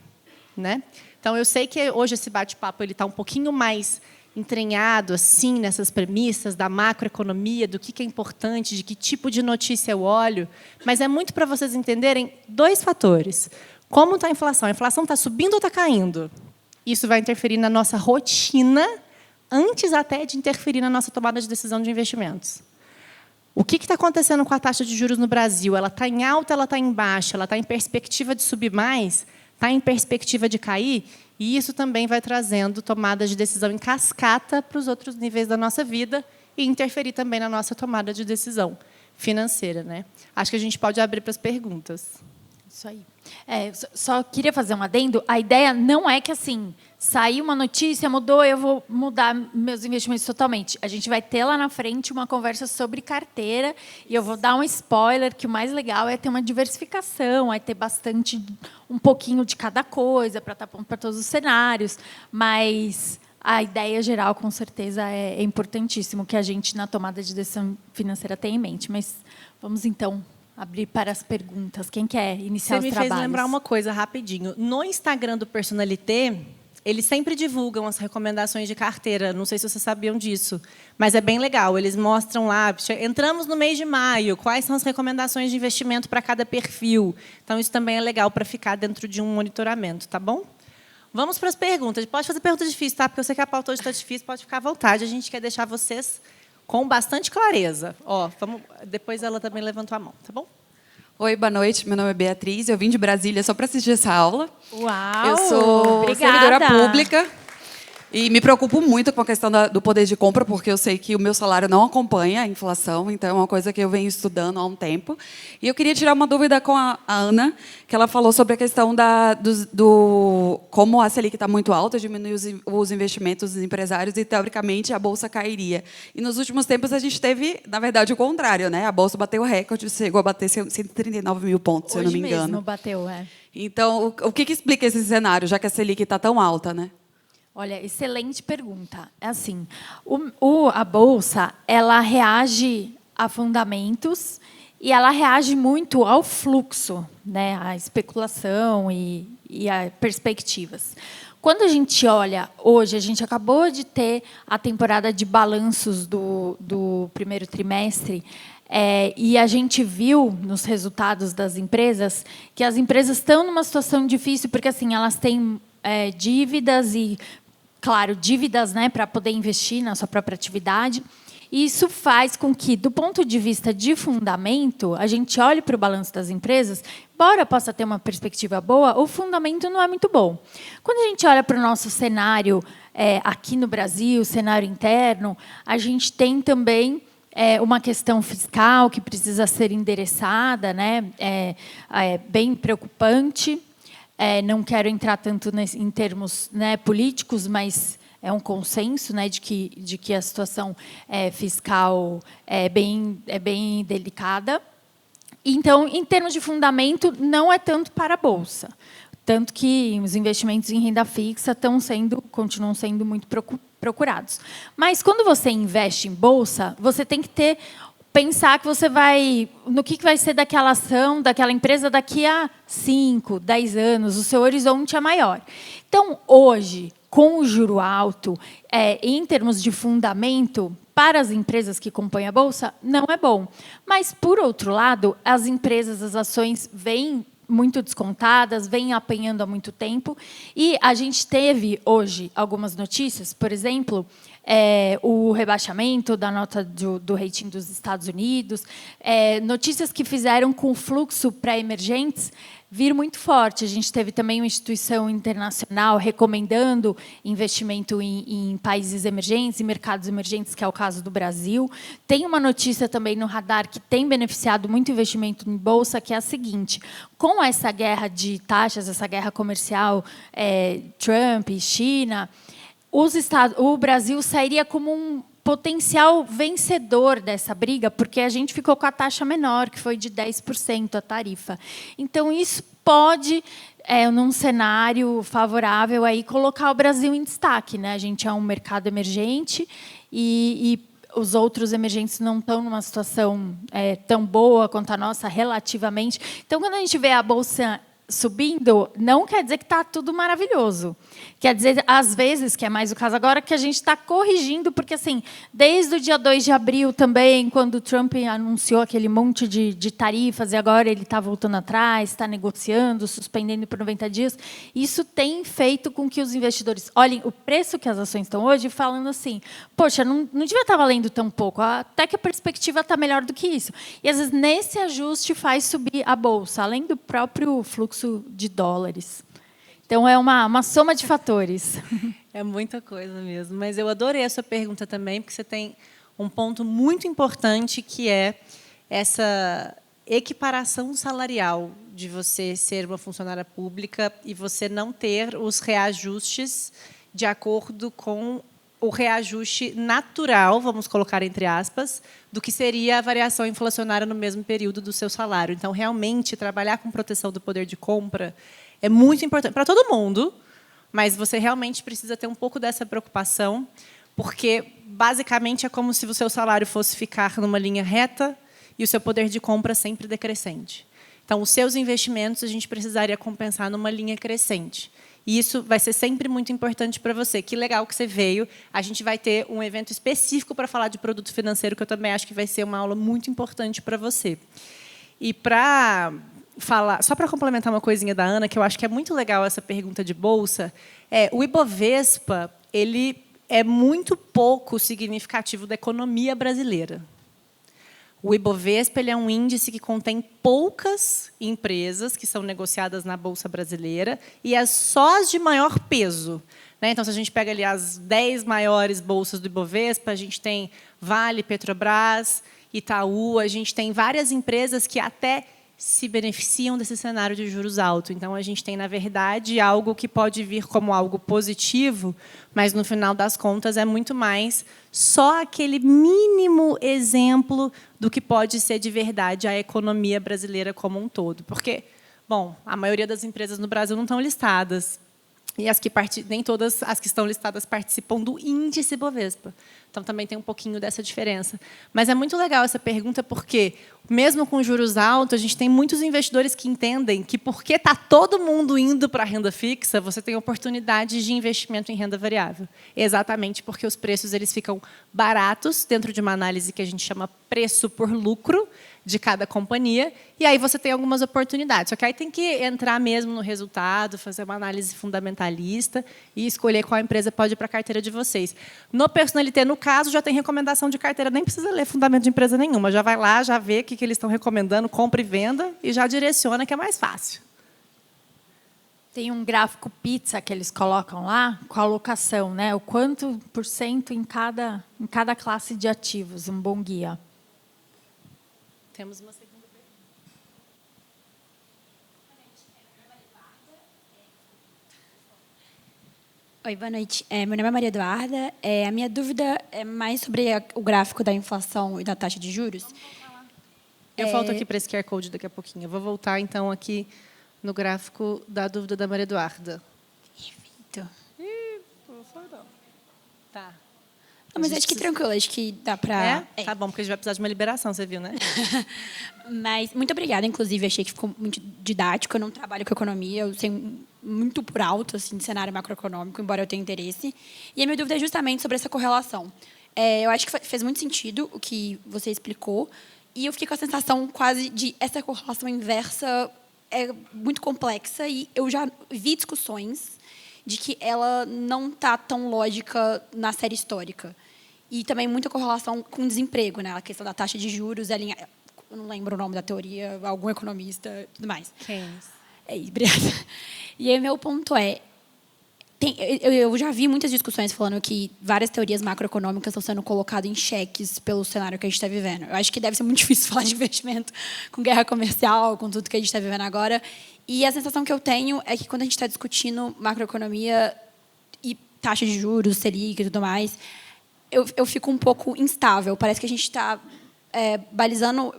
né? Então, eu sei que hoje esse bate-papo está um pouquinho mais entranhado assim, nessas premissas da macroeconomia, do que é importante, de que tipo de notícia eu olho, mas é muito para vocês entenderem 2 fatores. Como está a inflação? A inflação está subindo ou está caindo? Isso vai interferir na nossa rotina, antes até de interferir na nossa tomada de decisão de investimentos. O que está acontecendo com a taxa de juros no Brasil? Ela está em alta, ela está em baixa? Ela está em perspectiva de subir mais? Está em perspectiva de cair? E isso também vai trazendo tomadas de decisão em cascata para os outros níveis da nossa vida e interferir também na nossa tomada de decisão financeira, né? Acho que a gente pode abrir para as perguntas. Isso aí. Só queria fazer um adendo. A ideia não é que, assim, saiu uma notícia, mudou, eu vou mudar meus investimentos totalmente. A gente vai ter lá na frente uma conversa sobre carteira e eu vou dar um spoiler que o mais legal é ter uma diversificação, é ter bastante, um pouquinho de cada coisa para estar pronto para todos os cenários. Mas a ideia geral, com certeza, é importantíssimo que a gente, na tomada de decisão financeira, tenha em mente. Mas vamos, então, abrir para as perguntas. Quem quer iniciar os trabalhos? Você me fez lembrar uma coisa, rapidinho. No Instagram do Personalité, eles sempre divulgam as recomendações de carteira. Não sei se vocês sabiam disso, mas é bem legal. Eles mostram lá, entramos no mês de maio, quais são as recomendações de investimento para cada perfil. Então, isso também é legal para ficar dentro de um monitoramento, tá bom? Vamos para as perguntas. Pode fazer perguntas difíceis, tá? Porque eu sei que a pauta hoje está difícil, pode ficar à vontade. A gente quer deixar vocês com bastante clareza. Depois ela também levantou a mão, tá bom? Oi, boa noite. Meu nome é Beatriz. Eu vim de Brasília só para assistir essa aula. Uau! Eu sou servidora pública e me preocupo muito com a questão do poder de compra, porque eu sei que o meu salário não acompanha a inflação, então é uma coisa que eu venho estudando há um tempo. E eu queria tirar uma dúvida com a Ana, que ela falou sobre a questão como a Selic está muito alta, diminui os investimentos dos empresários e, teoricamente, a Bolsa cairia. E, nos últimos tempos, a gente teve, na verdade, o contrário, né? A Bolsa bateu o recorde, chegou a bater 139 mil pontos, se eu não me engano. Hoje mesmo bateu, Então, o que explica esse cenário, já que a Selic está tão alta, né? Olha, excelente pergunta. É assim, a Bolsa, ela reage a fundamentos e ela reage muito ao fluxo, né, à especulação e a perspectivas. Quando a gente olha hoje, a gente acabou de ter a temporada de balanços do primeiro trimestre, e a gente viu nos resultados das empresas que as empresas estão numa situação difícil, porque assim, elas têm dívidas e, claro, dívidas, né, para poder investir na sua própria atividade. E isso faz com que, do ponto de vista de fundamento, a gente olhe para o balanço das empresas, embora possa ter uma perspectiva boa, o fundamento não é muito bom. Quando a gente olha para o nosso cenário aqui no Brasil, cenário interno, a gente tem também uma questão fiscal que precisa ser endereçada, né, bem preocupante. Não quero entrar tanto em termos, né, políticos, mas é um consenso, né, de que a situação fiscal é bem delicada. Então, em termos de fundamento, não é tanto para a Bolsa. Tanto que os investimentos em renda fixa continuam sendo muito procurados. Mas, quando você investe em Bolsa, você tem que pensar que você no que vai ser daquela ação, daquela empresa daqui a 5, 10 anos, o seu horizonte é maior. Então, hoje, com o juro alto, em termos de fundamento, para as empresas que compõem a Bolsa, não é bom. Mas, por outro lado, as empresas, as ações vêm muito descontadas, vêm apanhando há muito tempo. E a gente teve, hoje, algumas notícias, por exemplo, o rebaixamento da nota do rating dos Estados Unidos, notícias que fizeram com o fluxo pré-emergentes vir muito forte. A gente teve também uma instituição internacional recomendando investimento em países emergentes, em mercados emergentes, que é o caso do Brasil. Tem uma notícia também no radar que tem beneficiado muito investimento em bolsa, que é a seguinte: com essa guerra de taxas, essa guerra comercial, Trump e China, o Brasil sairia como um potencial vencedor dessa briga, porque a gente ficou com a taxa menor, que foi de 10% a tarifa. Então, isso pode, num cenário favorável, aí, colocar o Brasil em destaque, né? A gente é um mercado emergente e os outros emergentes não estão numa situação tão boa quanto a nossa, relativamente. Então, quando a gente vê a Bolsa subindo, não quer dizer que está tudo maravilhoso. Quer dizer, às vezes, que é mais o caso agora, que a gente está corrigindo, porque, assim, desde o dia 2 de abril também, quando o Trump anunciou aquele monte de tarifas, e agora ele está voltando atrás, está negociando, suspendendo por 90 dias, isso tem feito com que os investidores olhem o preço que as ações estão hoje, falando assim, poxa, não devia estar valendo tão pouco, até que a perspectiva está melhor do que isso. E, às vezes, nesse ajuste faz subir a Bolsa, além do próprio fluxo de dólares. Então, é uma soma de fatores. É muita coisa mesmo. Mas eu adorei a sua pergunta também, porque você tem um ponto muito importante, que é essa equiparação salarial de você ser uma funcionária pública e você não ter os reajustes de acordo com o reajuste natural, vamos colocar entre aspas, do que seria a variação inflacionária no mesmo período do seu salário. Então, realmente, trabalhar com proteção do poder de compra é muito importante para todo mundo, mas você realmente precisa ter um pouco dessa preocupação, porque, basicamente, é como se o seu salário fosse ficar numa linha reta e o seu poder de compra sempre decrescente. Então, os seus investimentos a gente precisaria compensar numa linha crescente. E isso vai ser sempre muito importante para você. Que legal que você veio. A gente vai ter um evento específico para falar de produto financeiro, que eu também acho que vai ser uma aula muito importante para você. E para falar, só para complementar uma coisinha da Ana, que eu acho que é muito legal essa pergunta de bolsa, o Ibovespa, ele é muito pouco significativo da economia brasileira. O Ibovespa, ele é um índice que contém poucas empresas que são negociadas na Bolsa Brasileira e só as de maior peso. Então, se a gente pega ali as 10 maiores bolsas do Ibovespa, a gente tem Vale, Petrobras, Itaú, a gente tem várias empresas que até se beneficiam desse cenário de juros altos. Então, a gente tem, na verdade, algo que pode vir como algo positivo, mas, no final das contas, é muito mais só aquele mínimo exemplo do que pode ser, de verdade, a economia brasileira como um todo. Porque, bom, a maioria das empresas no Brasil não estão listadas. E nem todas as que estão listadas participam do índice Bovespa. Então, também tem um pouquinho dessa diferença. Mas é muito legal essa pergunta, porque, mesmo com juros altos, a gente tem muitos investidores que entendem que, porque está todo mundo indo para a renda fixa, você tem oportunidades de investimento em renda variável. Exatamente porque os preços eles ficam baratos, dentro de uma análise que a gente chama preço por lucro, de cada companhia, e aí você tem algumas oportunidades. Só que aí tem que entrar mesmo no resultado, fazer uma análise fundamentalista e escolher qual empresa pode ir para a carteira de vocês. No Personalité, no caso, já tem recomendação de carteira, nem precisa ler fundamento de empresa nenhuma. Já vai lá, já vê o que eles estão recomendando, compra e venda, e já direciona, que é mais fácil. Tem um gráfico pizza que eles colocam lá, com a alocação, né? O quanto por cento em cada classe de ativos, um bom guia. Temos uma segunda pergunta. Oi, boa noite. Meu nome é Maria Eduarda. A minha dúvida é mais sobre o gráfico da inflação e da taxa de juros. Eu volto aqui para esse QR Code daqui a pouquinho. Eu vou voltar, então, aqui no gráfico da dúvida da Maria Eduarda. Perfeito. Tá. Não, mas acho que tranquilo, acho que dá para... Tá bom, porque a gente vai precisar de uma liberação, você viu, né? Mas muito obrigada, inclusive, achei que ficou muito didático. Eu não trabalho com economia, eu sei muito por alto, assim, de cenário macroeconômico, embora eu tenha interesse. E a minha dúvida é justamente sobre essa correlação. Eu acho que fez muito sentido o que você explicou. E eu fiquei com a sensação quase de essa correlação inversa é muito complexa. E eu já vi discussões de que ela não está tão lógica na série histórica. E também muita correlação com o desemprego, né? A questão da taxa de juros, eu não lembro o nome da teoria, algum economista e tudo mais. Keynes. É isso, obrigada. E aí, meu ponto eu já vi muitas discussões falando que várias teorias macroeconômicas estão sendo colocadas em xeques pelo cenário que a gente está vivendo. Eu acho que deve ser muito difícil falar de investimento com guerra comercial, com tudo que a gente está vivendo agora. E a sensação que eu tenho é que quando a gente está discutindo macroeconomia e taxa de juros, Selic e tudo mais, eu fico um pouco instável. Parece que a gente está balizando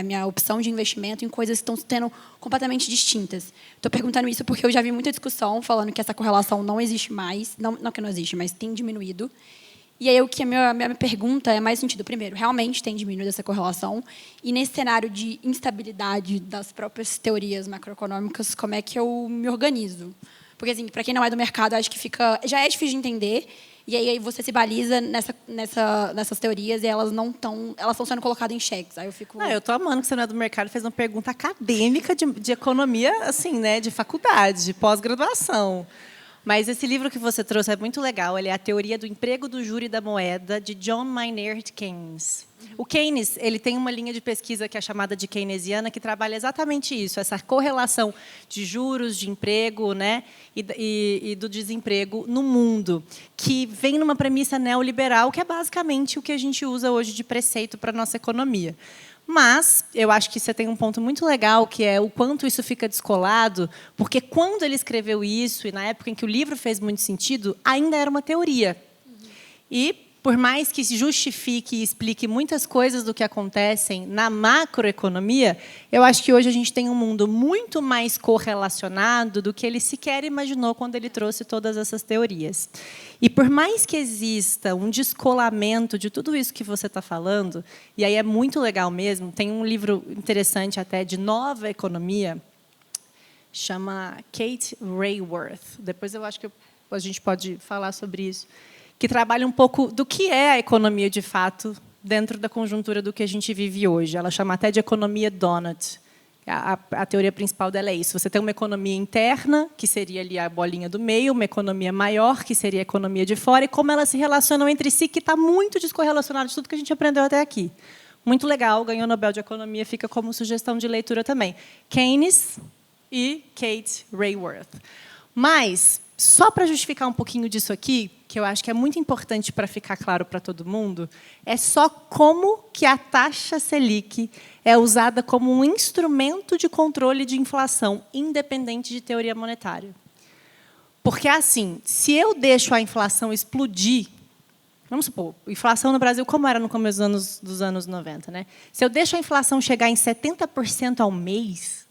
minha opção de investimento em coisas que estão sendo completamente distintas. Estou perguntando isso porque eu já vi muita discussão falando que essa correlação não existe mais. Não que não existe, mas tem diminuído. E aí, a minha pergunta é mais sentido. Primeiro, realmente tem diminuído essa correlação? E nesse cenário de instabilidade das próprias teorias macroeconômicas, como é que eu me organizo? Porque, assim, para quem não é do mercado, acho que já é difícil de entender. E aí você se baliza nessas teorias e elas estão sendo colocadas em xeques. Aí eu fico... Eu estou amando que você não é do mercado, fez uma pergunta acadêmica de economia, assim, né, de faculdade, de pós-graduação. Mas esse livro que você trouxe é muito legal. Ele é A Teoria do Emprego, do Juro e da Moeda, de John Maynard Keynes. O Keynes, ele tem uma linha de pesquisa que é chamada de keynesiana, que trabalha exatamente isso, essa correlação de juros, de emprego, né, e do desemprego no mundo, que vem numa premissa neoliberal, que é basicamente o que a gente usa hoje de preceito para a nossa economia. Mas eu acho que você tem um ponto muito legal, que é o quanto isso fica descolado, porque quando ele escreveu isso, e na época em que o livro fez muito sentido, ainda era uma teoria. E, por mais que se justifique e explique muitas coisas do que acontecem na macroeconomia, eu acho que hoje a gente tem um mundo muito mais correlacionado do que ele sequer imaginou quando ele trouxe todas essas teorias. E por mais que exista um descolamento de tudo isso que você está falando, e aí é muito legal mesmo, tem um livro interessante até de nova economia, chama Kate Raworth. Depois eu acho que a gente pode falar sobre isso, que trabalha um pouco do que é a economia de fato dentro da conjuntura do que a gente vive hoje. Ela chama até de economia donut. A teoria principal dela é isso. Você tem uma economia interna, que seria ali a bolinha do meio, uma economia maior, que seria a economia de fora, e como elas se relacionam entre si, que está muito descorrelacionado de tudo que a gente aprendeu até aqui. Muito legal, ganhou o Nobel de Economia, fica como sugestão de leitura também. Keynes e Kate Raworth. Mas, só para justificar um pouquinho disso aqui, que eu acho que é muito importante para ficar claro para todo mundo, é só como que a taxa Selic é usada como um instrumento de controle de inflação, independente de teoria monetária. Porque, assim, se eu deixo a inflação explodir, vamos supor, a inflação no Brasil, como era no começo dos anos 90, né? Se eu deixo a inflação chegar em 70% ao mês,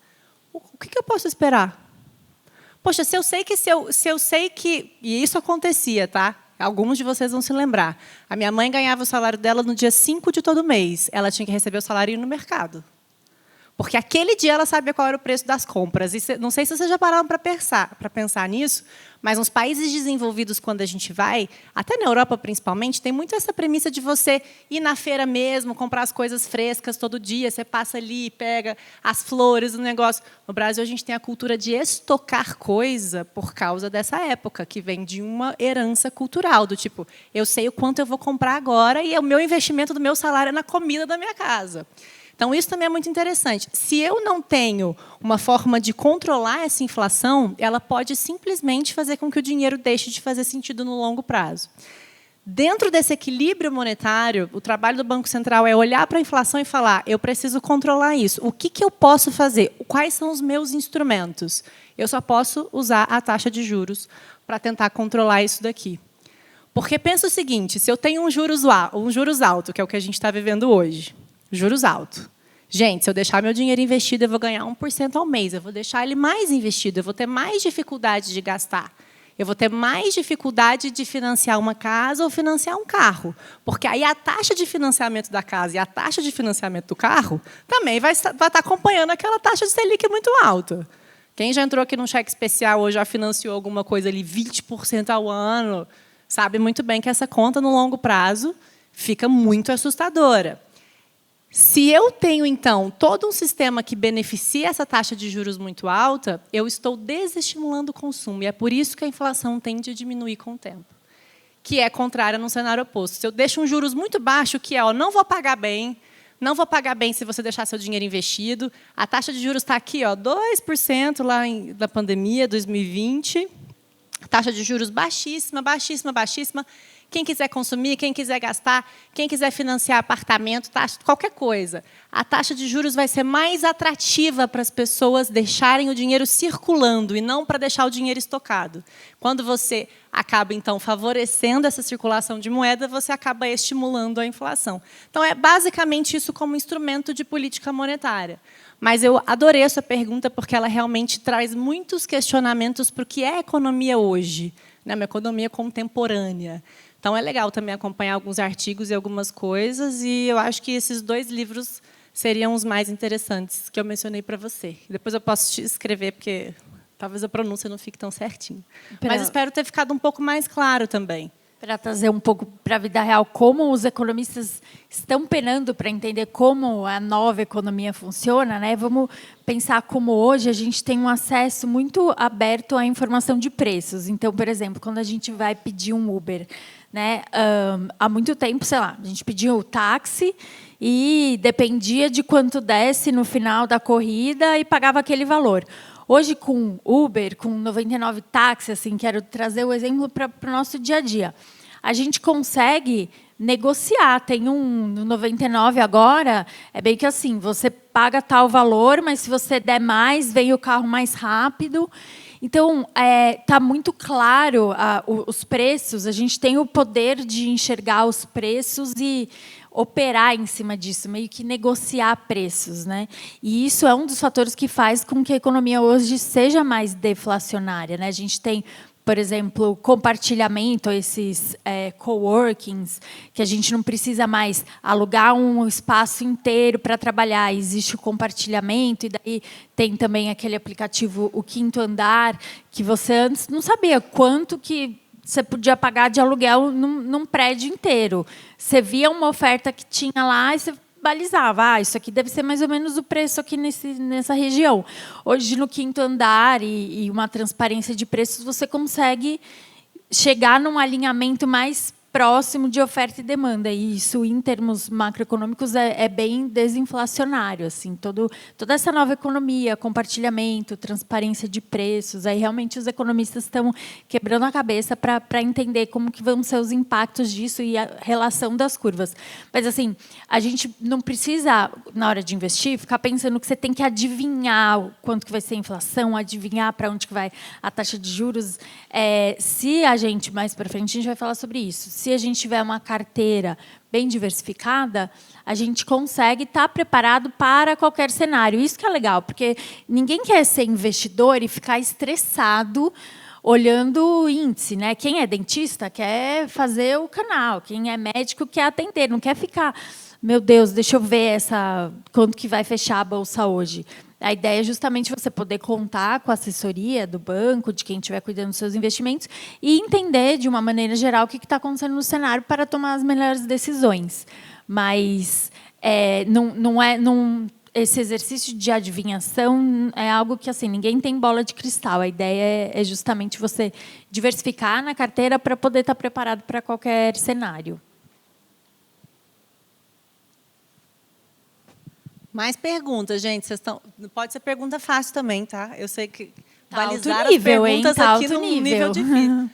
o que eu posso esperar? Poxa, se eu sei que... E isso acontecia, tá? Alguns de vocês vão se lembrar. A minha mãe ganhava o salário dela no dia 5 de todo mês. Ela tinha que receber o salário no mercado. Porque aquele dia ela sabia qual era o preço das compras. E não sei se vocês já pararam para pensar nisso, mas nos países desenvolvidos, quando a gente vai, até na Europa principalmente, tem muito essa premissa de você ir na feira mesmo, comprar as coisas frescas todo dia, você passa ali, pega as flores, o negócio. No Brasil, a gente tem a cultura de estocar coisa por causa dessa época, que vem de uma herança cultural, do tipo, eu sei o quanto eu vou comprar agora e o meu investimento do meu salário é na comida da minha casa. Então, isso também é muito interessante. Se eu não tenho uma forma de controlar essa inflação, ela pode simplesmente fazer com que o dinheiro deixe de fazer sentido no longo prazo. Dentro desse equilíbrio monetário, o trabalho do Banco Central é olhar para a inflação e falar, eu preciso controlar isso. O que eu posso fazer? Quais são os meus instrumentos? Eu só posso usar a taxa de juros para tentar controlar isso daqui. Porque pensa o seguinte, se eu tenho um juros alto, que é o que a gente está vivendo hoje, juros altos. Gente, se eu deixar meu dinheiro investido, eu vou ganhar 1% ao mês. Eu vou deixar ele mais investido. Eu vou ter mais dificuldade de gastar. Eu vou ter mais dificuldade de financiar uma casa ou financiar um carro. Porque aí a taxa de financiamento da casa e a taxa de financiamento do carro também vai estar acompanhando aquela taxa de Selic muito alta. Quem já entrou aqui num cheque especial ou já financiou alguma coisa ali 20% ao ano, sabe muito bem que essa conta, no longo prazo, fica muito assustadora. Se eu tenho, então, todo um sistema que beneficia essa taxa de juros muito alta, eu estou desestimulando o consumo. E é por isso que a inflação tende a diminuir com o tempo, que é contrária num cenário oposto. Se eu deixo um juros muito baixo, que é, ó, não vou pagar bem se você deixar seu dinheiro investido. A taxa de juros está aqui, ó, 2% lá na pandemia, 2020. Taxa de juros baixíssima, baixíssima, baixíssima. Quem quiser consumir, quem quiser gastar, quem quiser financiar apartamento, taxa, qualquer coisa. A taxa de juros vai ser mais atrativa para as pessoas deixarem o dinheiro circulando e não para deixar o dinheiro estocado. Quando você acaba, então, favorecendo essa circulação de moeda, você acaba estimulando a inflação. Então, é basicamente isso como instrumento de política monetária. Mas eu adorei a sua pergunta, porque ela realmente traz muitos questionamentos para o que é a economia hoje, né? Uma economia contemporânea. Então, é legal também acompanhar alguns artigos e algumas coisas, e eu acho que esses 2 livros seriam os mais interessantes que eu mencionei para você. Depois eu posso te escrever, porque talvez a pronúncia não fique tão certinho. Mas espero ter ficado um pouco mais claro também. Para trazer um pouco para a vida real, como os economistas estão penando para entender como a nova economia funciona, né? Vamos pensar como hoje a gente tem um acesso muito aberto à informação de preços. Então, por exemplo, quando a gente vai pedir um Uber, né? Há muito tempo, sei lá, a gente pedia o táxi e dependia de quanto desse no final da corrida e pagava aquele valor. Hoje, com Uber, com 99 táxis, assim, quero trazer o exemplo para o nosso dia a dia. A gente consegue negociar. Tem um no 99 agora, é bem que assim, você paga tal valor, mas se você der mais, vem o carro mais rápido. Então, está muito claro os preços, a gente tem o poder de enxergar os preços e operar em cima disso, meio que negociar preços, né? E isso é um dos fatores que faz com que a economia hoje seja mais deflacionária, né? A gente tem, por exemplo, compartilhamento, esses coworkings, que a gente não precisa mais alugar um espaço inteiro para trabalhar, existe o compartilhamento, e daí tem também aquele aplicativo, o Quinto Andar, que você antes não sabia quanto que você podia pagar de aluguel num prédio inteiro. Você via uma oferta que tinha lá e você balizava. Isso aqui deve ser mais ou menos o preço aqui nessa região. Hoje, no Quinto Andar e uma transparência de preços, você consegue chegar num alinhamento mais próximo de oferta e demanda. E isso, em termos macroeconômicos, é bem desinflacionário. Assim, toda essa nova economia, compartilhamento, transparência de preços, aí realmente os economistas estão quebrando a cabeça para entender como que vão ser os impactos disso e a relação das curvas. Mas assim, a gente não precisa, na hora de investir, ficar pensando que você tem que adivinhar o quanto que vai ser a inflação, adivinhar para onde que vai a taxa de juros. Se a gente, mais para frente, a gente vai falar sobre isso. Se a gente tiver uma carteira bem diversificada, a gente consegue estar preparado para qualquer cenário. Isso que é legal, porque ninguém quer ser investidor e ficar estressado olhando o índice, né? Quem é dentista quer fazer o canal, quem é médico quer atender, não quer ficar, meu Deus, deixa eu ver quanto que vai fechar a bolsa hoje. A ideia é justamente você poder contar com a assessoria do banco, de quem estiver cuidando dos seus investimentos, e entender, de uma maneira geral, o que está acontecendo no cenário para tomar as melhores decisões. Mas esse exercício de adivinhação é algo que assim, ninguém tem bola de cristal. A ideia é justamente você diversificar na carteira para poder estar preparado para qualquer cenário. Mais perguntas, gente. Vocês estão... Pode ser pergunta fácil também, tá? Eu sei que Tá balizar alto nível, as perguntas tá aqui alto num nível difícil.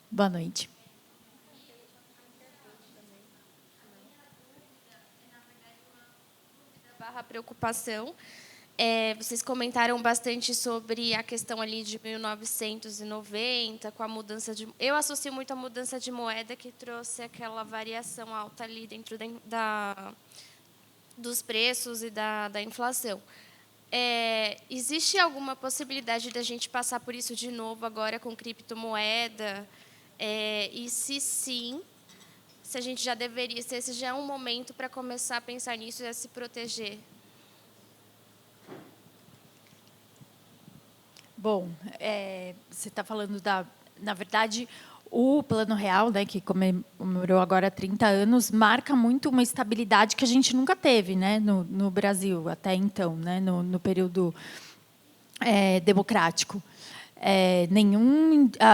Boa noite. Barra preocupação. Vocês comentaram bastante sobre a questão ali de 1990, com a mudança de... Eu associo muito a mudança de moeda que trouxe aquela variação alta ali dentro dos preços e da inflação. Existe alguma possibilidade da gente passar por isso de novo agora com criptomoeda? E se sim, se a gente já deveria, se esse já é um momento para começar a pensar nisso e a se proteger? Bom, você está falando na verdade, o Plano Real, né, que comemorou agora 30 anos, marca muito uma estabilidade que a gente nunca teve, né, no Brasil até então, né, no período democrático.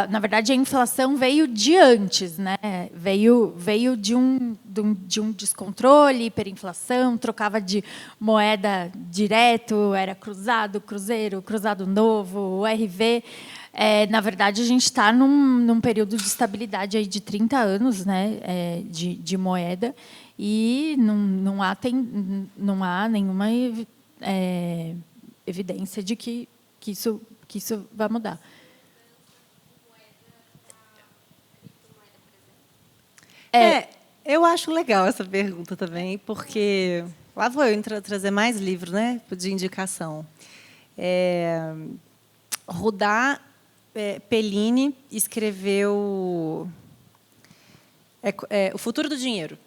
Na verdade, a inflação veio de antes, né? Veio de um descontrole, hiperinflação, trocava de moeda direto, era cruzado, cruzeiro, cruzado novo, URV. Na verdade, a gente está num período de estabilidade aí de 30 anos, né? De moeda, e não há nenhuma evidência de que isso vai mudar. Eu acho legal essa pergunta também, porque lá vou eu trazer mais livro, né, de indicação. Rudá Pellini escreveu O Futuro do Dinheiro.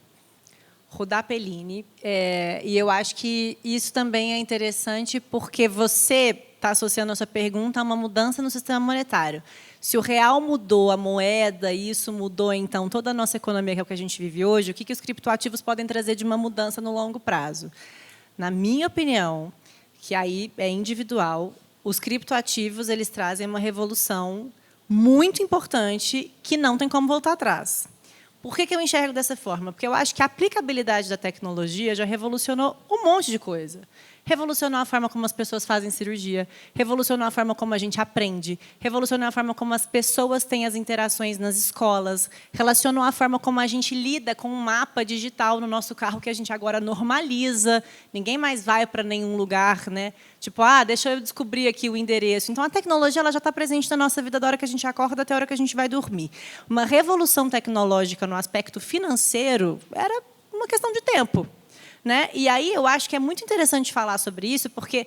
Rudá Pellini. E eu acho que isso também é interessante porque você está associando a sua pergunta a uma mudança no sistema monetário. Se o real mudou, a moeda, e isso mudou, então, toda a nossa economia, que é o que a gente vive hoje, o que os criptoativos podem trazer de uma mudança no longo prazo? Na minha opinião, que aí é individual, os criptoativos eles trazem uma revolução muito importante que não tem como voltar atrás. Por que eu enxergo dessa forma? Porque eu acho que a aplicabilidade da tecnologia já revolucionou um monte de coisa. Revolucionou a forma como as pessoas fazem cirurgia, revolucionou a forma como a gente aprende, revolucionou a forma como as pessoas têm as interações nas escolas, relacionou a forma como a gente lida com um mapa digital no nosso carro que a gente agora normaliza. Ninguém mais vai para nenhum lugar, né? Tipo, deixa eu descobrir aqui o endereço. Então, a tecnologia ela já está presente na nossa vida da hora que a gente acorda até a hora que a gente vai dormir. Uma revolução tecnológica no aspecto financeiro era uma questão de tempo. Né? E aí eu acho que é muito interessante falar sobre isso, porque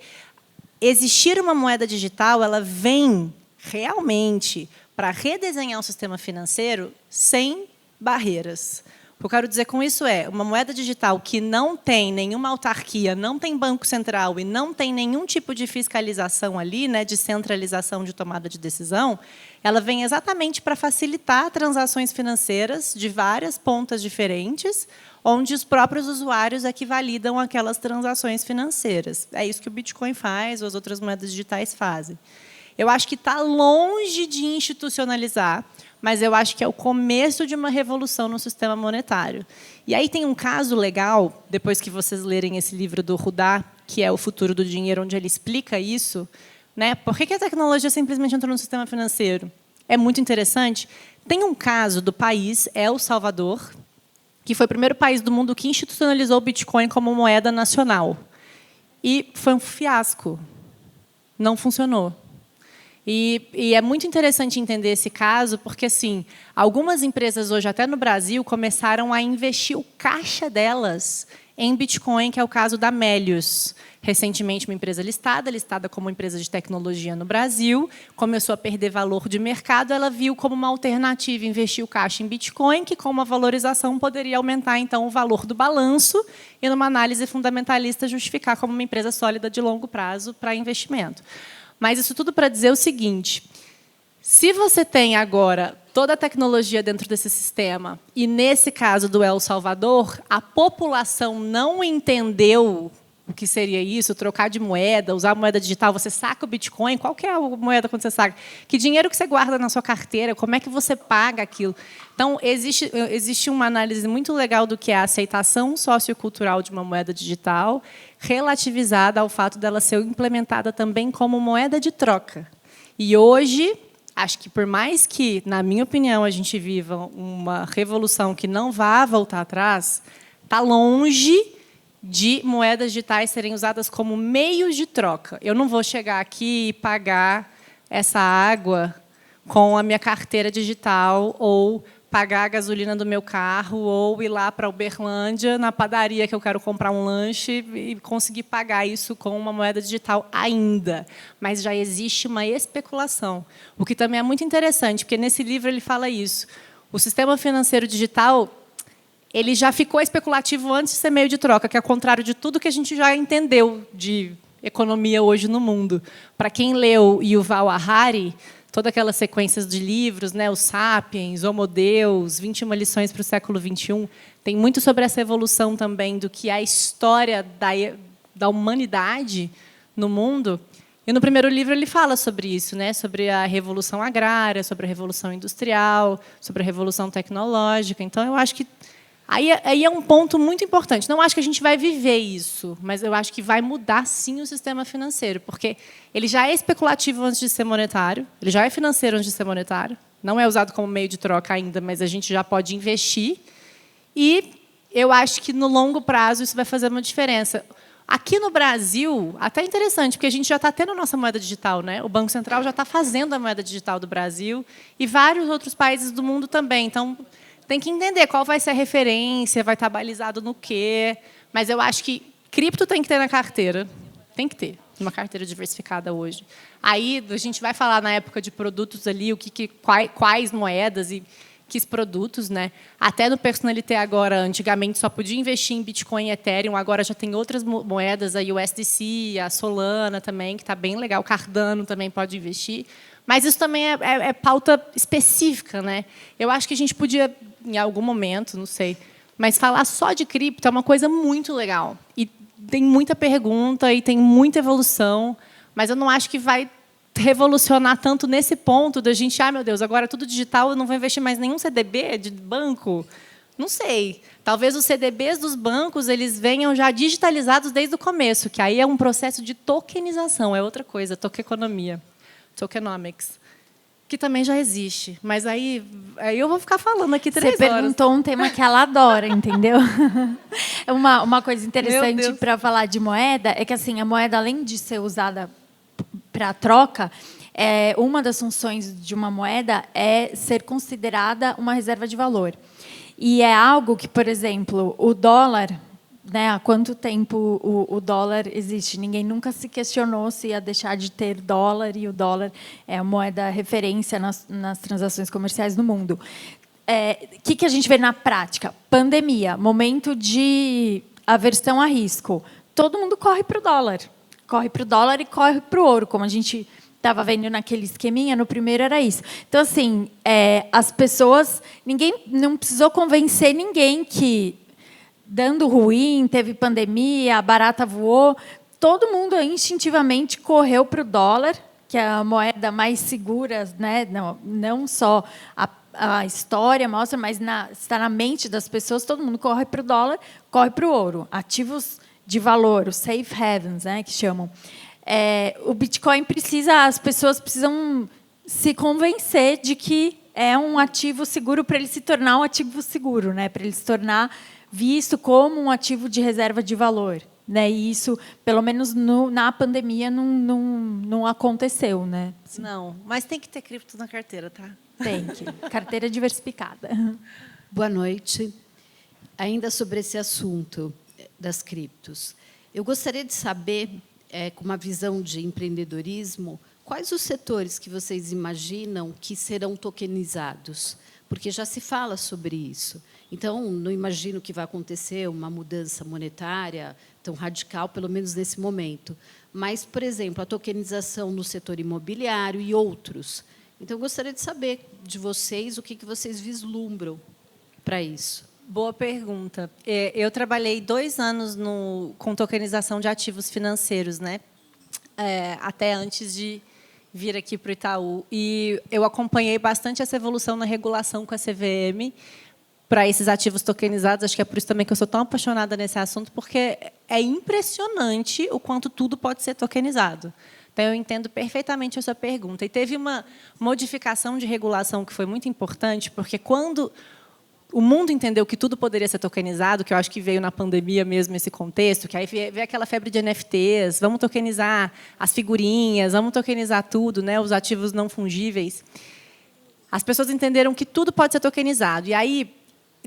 existir uma moeda digital ela vem realmente para redesenhar o sistema financeiro sem barreiras. O que eu quero dizer com isso é uma moeda digital que não tem nenhuma autarquia, não tem banco central e não tem nenhum tipo de fiscalização ali, né, de centralização de tomada de decisão, ela vem exatamente para facilitar transações financeiras de várias pontas diferentes, onde os próprios usuários é que validam aquelas transações financeiras. É isso que o Bitcoin faz, ou as outras moedas digitais fazem. Eu acho que está longe de institucionalizar, mas eu acho que é o começo de uma revolução no sistema monetário. E aí tem um caso legal, depois que vocês lerem esse livro do Rudá, que é O Futuro do Dinheiro, onde ele explica isso. Né? Por que a tecnologia simplesmente entrou no sistema financeiro? É muito interessante. Tem um caso do país, El Salvador, que foi o primeiro país do mundo que institucionalizou o Bitcoin como moeda nacional. E foi um fiasco. Não funcionou. E é muito interessante entender esse caso, porque assim, algumas empresas hoje, até no Brasil, começaram a investir o caixa delas em Bitcoin, que é o caso da Melius. Recentemente, uma empresa listada como empresa de tecnologia no Brasil, começou a perder valor de mercado, ela viu como uma alternativa investir o caixa em Bitcoin, que com uma valorização poderia aumentar então o valor do balanço e, numa análise fundamentalista, justificar como uma empresa sólida de longo prazo para investimento. Mas isso tudo para dizer o seguinte: se você tem agora toda a tecnologia dentro desse sistema, e nesse caso do El Salvador, a população não entendeu o que seria isso, trocar de moeda, usar moeda digital, você saca o Bitcoin, qual que é a moeda quando você saca? Que dinheiro que você guarda na sua carteira, como é que você paga aquilo? Então, existe uma análise muito legal do que é a aceitação sociocultural de uma moeda digital, relativizada ao fato dela ser implementada também como moeda de troca. E hoje, acho que por mais que, na minha opinião, a gente viva uma revolução que não vá voltar atrás, está longe de moedas digitais serem usadas como meios de troca. Eu não vou chegar aqui e pagar essa água com a minha carteira digital, ou pagar a gasolina do meu carro, ou ir lá para Uberlândia, na padaria que eu quero comprar um lanche, e conseguir pagar isso com uma moeda digital ainda. Mas já existe uma especulação, o que também é muito interessante, porque nesse livro ele fala isso. O sistema financeiro digital ele já ficou especulativo antes de ser meio de troca, que é ao contrário de tudo que a gente já entendeu de economia hoje no mundo. Para quem leu Yuval Harari, toda aquela sequência de livros, né, o Sapiens, Homo Deus, 21 lições para o século XXI, tem muito sobre essa evolução também do que é a história da humanidade no mundo. E no primeiro livro ele fala sobre isso, né, sobre a revolução agrária, sobre a revolução industrial, sobre a revolução tecnológica. Então, eu acho que aí é um ponto muito importante. Não acho que a gente vai viver isso, mas eu acho que vai mudar, sim, o sistema financeiro, porque ele já é especulativo antes de ser monetário, ele já é financeiro antes de ser monetário, não é usado como meio de troca ainda, mas a gente já pode investir. E eu acho que, no longo prazo, isso vai fazer uma diferença. Aqui no Brasil, até interessante, porque a gente já está tendo a nossa moeda digital, né? O Banco Central já está fazendo a moeda digital do Brasil e vários outros países do mundo também. Então, tem que entender qual vai ser a referência, vai estar balizado no quê. Mas eu acho que cripto tem que ter na carteira. Tem que ter uma carteira diversificada hoje. Aí a gente vai falar na época de produtos ali, quais moedas e que produtos, né? Até no Personalité agora, antigamente só podia investir em Bitcoin e Ethereum, agora já tem outras moedas, a USDC, a Solana também, que está bem legal, o Cardano também pode investir. Mas isso também é pauta específica, né? Eu acho que a gente podia, em algum momento, não sei, mas falar só de cripto é uma coisa muito legal. E tem muita pergunta e tem muita evolução, mas eu não acho que vai revolucionar tanto nesse ponto da gente, meu Deus, agora é tudo digital, eu não vou investir mais nenhum CDB de banco. Não sei. Talvez os CDBs dos bancos eles venham já digitalizados desde o começo, que aí é um processo de tokenização, é outra coisa, tokeconomia, tokenomics, que também já existe. Mas aí eu vou ficar falando aqui 3 horas. Você perguntou um tema que ela adora, entendeu? Uma coisa interessante para falar de moeda é que assim, a moeda, além de ser usada para troca, uma das funções de uma moeda é ser considerada uma reserva de valor. E é algo que, por exemplo, o dólar, né, há quanto tempo o dólar existe? Ninguém nunca se questionou se ia deixar de ter dólar, e o dólar é a moeda referência nas transações comerciais no mundo. O que a gente vê na prática? Pandemia, momento de aversão a risco. Todo mundo corre para o dólar. Corre para o dólar e corre para o ouro, como a gente estava vendo naquele esqueminha, no primeiro era isso. Então, assim, as pessoas... Ninguém não precisou convencer ninguém que, dando ruim, teve pandemia, a barata voou, todo mundo instintivamente correu para o dólar, que é a moeda mais segura, né? Não só a história mostra, mas está na mente das pessoas, todo mundo corre para o dólar, corre para o ouro. Ativos de valor, os safe havens, né, que chamam. O Bitcoin as pessoas precisam se convencer de que é um ativo seguro para ele se tornar um ativo seguro, né, para ele se tornar visto como um ativo de reserva de valor, né, e isso, pelo menos na pandemia, não aconteceu, né? Não, mas tem que ter cripto na carteira, tá? Tem que. Carteira diversificada. Boa noite. Ainda sobre esse assunto das criptos, eu gostaria de saber, com uma visão de empreendedorismo, quais os setores que vocês imaginam que serão tokenizados? Porque já se fala sobre isso. Então, não imagino que vai acontecer uma mudança monetária tão radical, pelo menos nesse momento. Mas, por exemplo, a tokenização no setor imobiliário e outros. Então, eu gostaria de saber de vocês o que vocês vislumbram para isso. Boa pergunta. Eu trabalhei 2 anos com tokenização de ativos financeiros, né? Até antes de vir aqui para o Itaú. E eu acompanhei bastante essa evolução na regulação com a CVM para esses ativos tokenizados. Acho que é por isso também que eu sou tão apaixonada nesse assunto, porque é impressionante o quanto tudo pode ser tokenizado. Então, eu entendo perfeitamente a sua pergunta. E teve uma modificação de regulação que foi muito importante, porque quando o mundo entendeu que tudo poderia ser tokenizado, que eu acho que veio na pandemia mesmo esse contexto, que aí veio aquela febre de NFTs, vamos tokenizar as figurinhas, vamos tokenizar tudo, né, os ativos não fungíveis. As pessoas entenderam que tudo pode ser tokenizado. E aí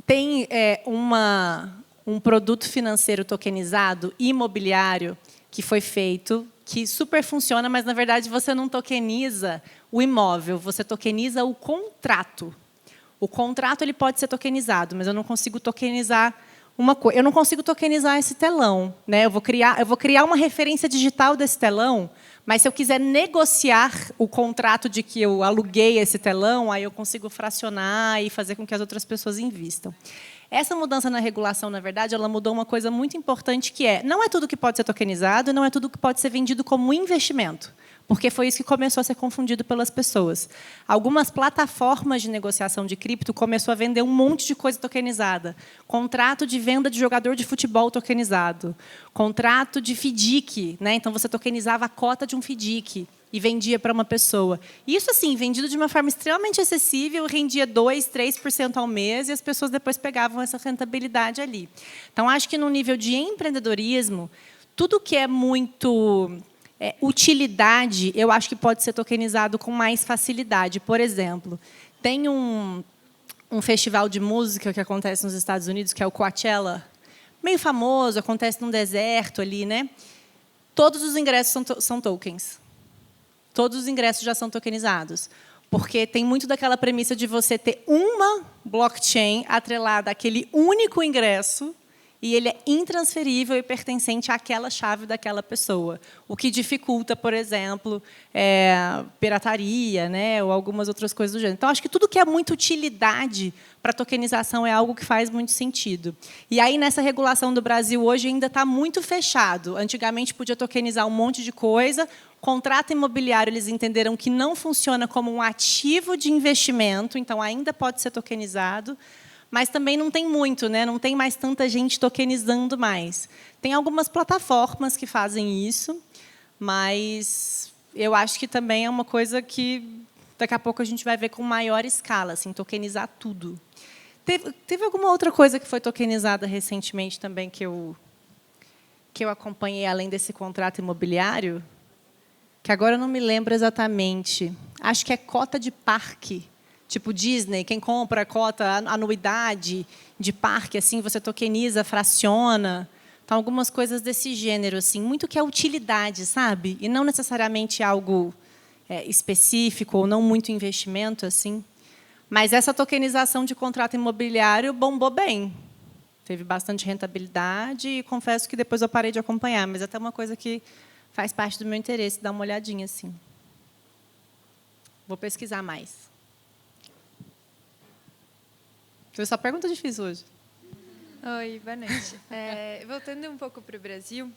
tem um produto financeiro tokenizado, imobiliário, que foi feito, que super funciona, mas, na verdade, você não tokeniza o imóvel, você tokeniza o contrato. O contrato ele pode ser tokenizado, mas eu não consigo tokenizar eu não consigo tokenizar esse telão, né? Eu vou criar uma referência digital desse telão, mas se eu quiser negociar o contrato de que eu aluguei esse telão, aí eu consigo fracionar e fazer com que as outras pessoas invistam. Essa mudança na regulação, na verdade, ela mudou uma coisa muito importante, que não é tudo que pode ser tokenizado e não é tudo que pode ser vendido como investimento, porque foi isso que começou a ser confundido pelas pessoas. Algumas plataformas de negociação de cripto começaram a vender um monte de coisa tokenizada. Contrato de venda de jogador de futebol tokenizado. Contrato de FDIC, né? Então, você tokenizava a cota de um FDIC e vendia para uma pessoa. Isso, assim, vendido de uma forma extremamente acessível, rendia 2%, 3% ao mês, e as pessoas depois pegavam essa rentabilidade ali. Então, acho que, no nível de empreendedorismo, tudo que é muito... utilidade, eu acho que pode ser tokenizado com mais facilidade. Por exemplo, tem um festival de música que acontece nos Estados Unidos, que é o Coachella, meio famoso, acontece num deserto ali, né? Todos os ingressos são tokens. Todos os ingressos já são tokenizados. Porque tem muito daquela premissa de você ter uma blockchain atrelada àquele único ingresso, e ele é intransferível e pertencente àquela chave daquela pessoa, o que dificulta, por exemplo, pirataria, né, ou algumas outras coisas do gênero. Então, acho que tudo que é muita utilidade para tokenização é algo que faz muito sentido. E aí, nessa regulação do Brasil, hoje ainda está muito fechado. Antigamente, podia tokenizar um monte de coisa. Contrato imobiliário, eles entenderam que não funciona como um ativo de investimento, então ainda pode ser tokenizado. Mas também não tem muito, né? Não tem mais tanta gente tokenizando mais. Tem algumas plataformas que fazem isso, mas eu acho que também é uma coisa que daqui a pouco a gente vai ver com maior escala, assim, tokenizar tudo. Teve alguma outra coisa que foi tokenizada recentemente também que eu acompanhei, além desse contrato imobiliário, que agora eu não me lembro exatamente. Acho que é cota de parque. Tipo Disney, quem compra a cota, anuidade de parque, assim, você tokeniza, fraciona. Então, algumas coisas desse gênero, assim, muito que é utilidade, sabe? E não necessariamente algo específico ou não muito investimento, assim. Mas essa tokenização de contrato imobiliário bombou bem. Teve bastante rentabilidade e confesso que depois eu parei de acompanhar, mas é até uma coisa que faz parte do meu interesse, dar uma olhadinha, assim. Vou pesquisar mais. Foi só pergunta difícil hoje. Oi, boa noite. Voltando um pouco para o Brasil,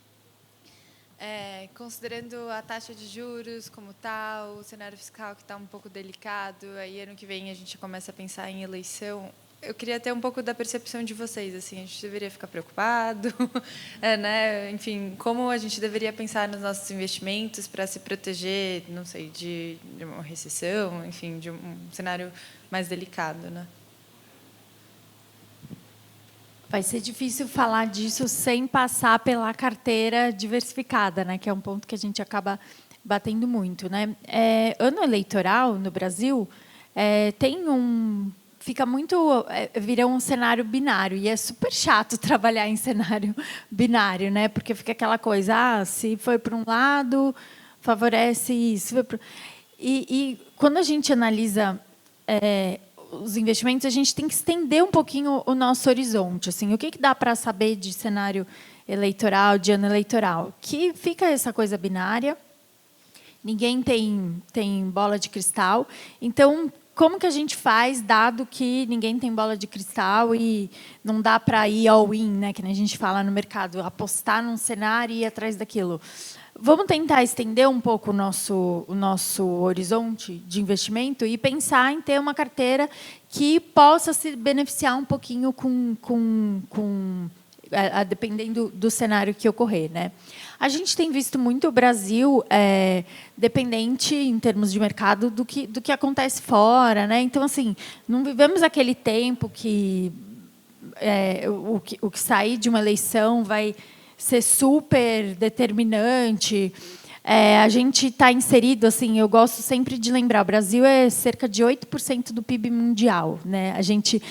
considerando a taxa de juros como tal, o cenário fiscal que está um pouco delicado, aí ano que vem a gente começa a pensar em eleição, eu queria ter um pouco da percepção de vocês. Assim, a gente deveria ficar preocupado, né? Enfim, como a gente deveria pensar nos nossos investimentos para se proteger, não sei, de uma recessão, enfim, de um cenário mais delicado, né? Vai ser difícil falar disso sem passar pela carteira diversificada, né? Que é um ponto que a gente acaba batendo muito, né? Ano eleitoral no Brasil fica muito vira um cenário binário, e é super chato trabalhar em cenário binário, né? Porque fica aquela coisa, se foi para um lado favorece isso, e quando a gente analisa os investimentos, a gente tem que estender um pouquinho o nosso horizonte. Assim, o que dá para saber de cenário eleitoral, de ano eleitoral? Que fica essa coisa binária, ninguém tem bola de cristal. Então, como que a gente faz, dado que ninguém tem bola de cristal e não dá para ir all-in, né, que a gente fala no mercado, apostar num cenário e ir atrás daquilo? Vamos tentar estender um pouco o nosso horizonte de investimento e pensar em ter uma carteira que possa se beneficiar um pouquinho dependendo do cenário que ocorrer, né? A gente tem visto muito o Brasil dependente, em termos de mercado, do que acontece fora, né? Então, assim, não vivemos aquele tempo que o que sair de uma eleição vai ser super determinante. A gente está inserido, assim, eu gosto sempre de lembrar, o Brasil é cerca de 8% do PIB mundial, né? A gente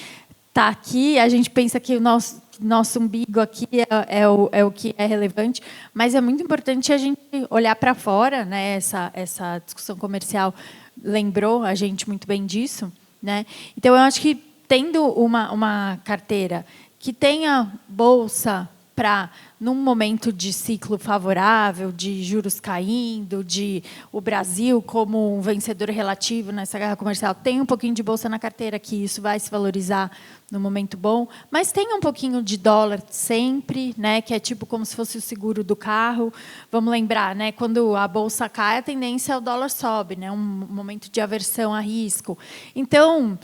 está aqui, a gente pensa que o nosso umbigo aqui é o que é relevante, mas é muito importante a gente olhar para fora, né? Essa discussão comercial lembrou a gente muito bem disso, né? Então, eu acho que tendo uma carteira que tenha bolsa para, num momento de ciclo favorável, de juros caindo, de o Brasil como um vencedor relativo nessa guerra comercial, tem um pouquinho de bolsa na carteira, que isso vai se valorizar no momento bom, mas tem um pouquinho de dólar sempre, né, que é tipo como se fosse o seguro do carro. Vamos lembrar, né, quando a bolsa cai, a tendência é o dólar sobe, né, um momento de aversão a risco. Então,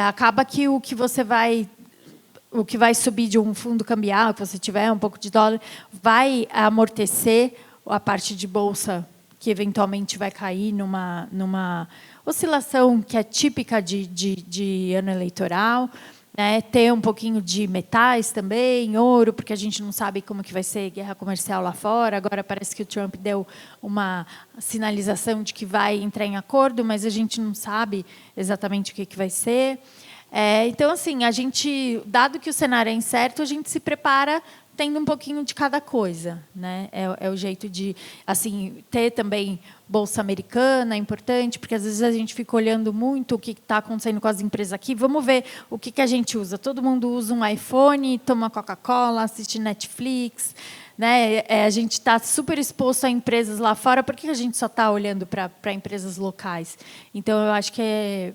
acaba que o que vai subir de um fundo cambial, que você tiver um pouco de dólar, vai amortecer a parte de bolsa que eventualmente vai cair numa oscilação que é típica de ano eleitoral, né? Ter um pouquinho de metais também, ouro, porque a gente não sabe como que vai ser guerra comercial lá fora. Agora parece que o Trump deu uma sinalização de que vai entrar em acordo, mas a gente não sabe exatamente o que vai ser. Então, assim, a gente, dado que o cenário é incerto, a gente se prepara tendo um pouquinho de cada coisa, né? É o jeito de, assim, ter também bolsa americana, é importante, porque às vezes a gente fica olhando muito o que está acontecendo com as empresas aqui. Vamos ver o que a gente usa. Todo mundo usa um iPhone, toma Coca-Cola, assiste Netflix, né? A gente está super exposto a empresas lá fora. Por que a gente só está olhando para empresas locais? Então, eu acho que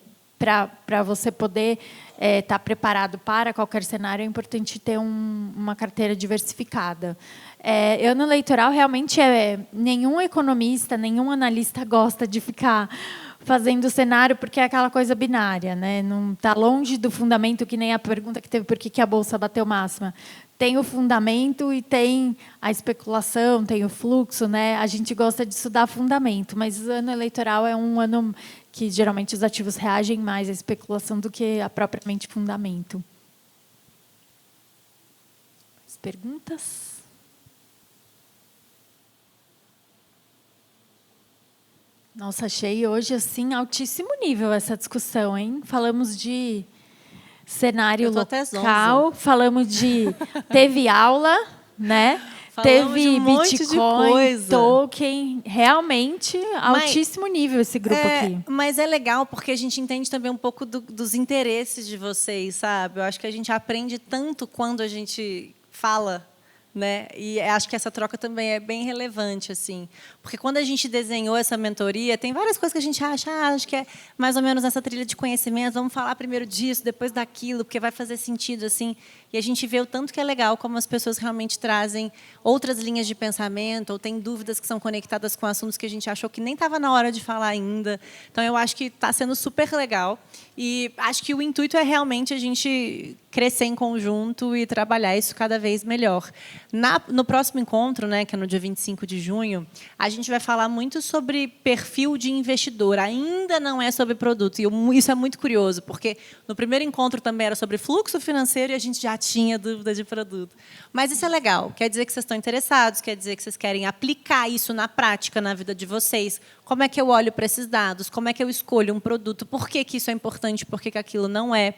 para você poder estar preparado para qualquer cenário, é importante ter uma carteira diversificada. Ano eleitoral, realmente, nenhum economista, nenhum analista gosta de ficar fazendo cenário, porque é aquela coisa binária, né? Não está longe do fundamento, que nem a pergunta que teve por que a Bolsa bateu máxima. Tem o fundamento e tem a especulação, tem o fluxo, né? A gente gosta de estudar fundamento, mas o ano eleitoral é um ano que geralmente os ativos reagem mais à especulação do que a propriamente fundamento. As perguntas? Nossa, achei hoje assim altíssimo nível essa discussão, hein? Falamos de cenário local, falamos de teve aula, né? Falamos teve de um monte de Bitcoin, coisa. token, realmente altíssimo nível esse grupo aqui. Mas é legal porque a gente entende também um pouco dos interesses de vocês, sabe? Eu acho que a gente aprende tanto quando a gente fala, né? E acho que essa troca também é bem relevante, assim, porque quando a gente desenhou essa mentoria, tem várias coisas que a gente acho que é mais ou menos essa trilha de conhecimento. Vamos falar primeiro disso, depois daquilo, porque vai fazer sentido, assim. E a gente vê o tanto que é legal como as pessoas realmente trazem outras linhas de pensamento ou têm dúvidas que são conectadas com assuntos que a gente achou que nem estava na hora de falar ainda. Então, eu acho que está sendo super legal. E acho que o intuito é realmente a gente crescer em conjunto e trabalhar isso cada vez melhor. No próximo encontro, né, que é no dia 25 de junho, a gente vai falar muito sobre perfil de investidor. Ainda não é sobre produto. E isso é muito curioso, porque no primeiro encontro também era sobre fluxo financeiro e a gente já tinha dúvida de produto. Mas isso é legal. Quer dizer que vocês estão interessados, quer dizer que vocês querem aplicar isso na prática, na vida de vocês. Como é que eu olho para esses dados? Como é que eu escolho um produto? Por que isso é importante? Por que aquilo não é?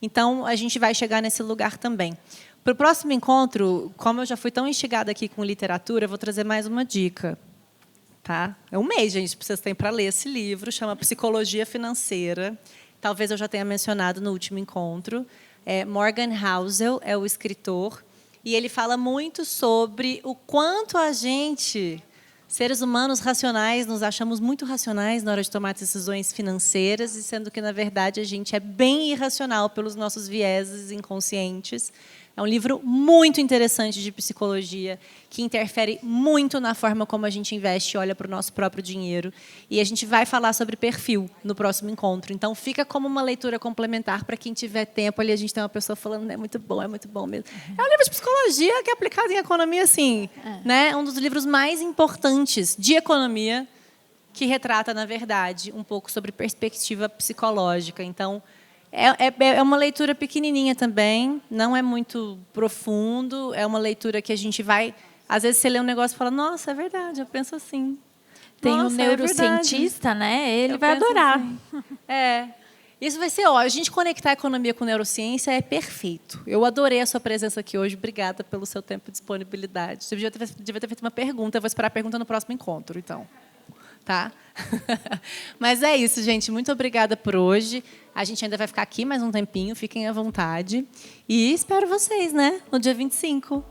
Então, a gente vai chegar nesse lugar também. Para o próximo encontro, como eu já fui tão instigada aqui com literatura, eu vou trazer mais uma dica. Tá? É um mês, gente, que vocês têm para ler esse livro, chama Psicologia Financeira. Talvez eu já tenha mencionado no último encontro. Morgan Housel é o escritor, e ele fala muito sobre o quanto a gente, seres humanos racionais, nos achamos muito racionais na hora de tomar decisões financeiras, e sendo que, na verdade, a gente é bem irracional pelos nossos vieses inconscientes. É um livro muito interessante de psicologia, que interfere muito na forma como a gente investe e olha para o nosso próprio dinheiro. E a gente vai falar sobre perfil no próximo encontro. Então, fica como uma leitura complementar para quem tiver tempo. Ali a gente tem uma pessoa falando, é muito bom mesmo. É um livro de psicologia que é aplicado em economia, assim, né? Um dos livros mais importantes de economia, que retrata, na verdade, um pouco sobre perspectiva psicológica. Então, é uma leitura pequenininha também, não é muito profundo, é uma leitura que a gente vai... Às vezes você lê um negócio e fala, nossa, é verdade, eu penso assim. Tem um neurocientista, né? Ele vai adorar. Assim. Isso vai ser ótimo. A gente conectar a economia com neurociência é perfeito. Eu adorei a sua presença aqui hoje. Obrigada pelo seu tempo e disponibilidade. Você devia ter feito uma pergunta. Eu vou esperar a pergunta no próximo encontro, então. Tá? Mas é isso, gente. Muito obrigada por hoje. A gente ainda vai ficar aqui mais um tempinho, fiquem à vontade. E espero vocês, né? No dia 25.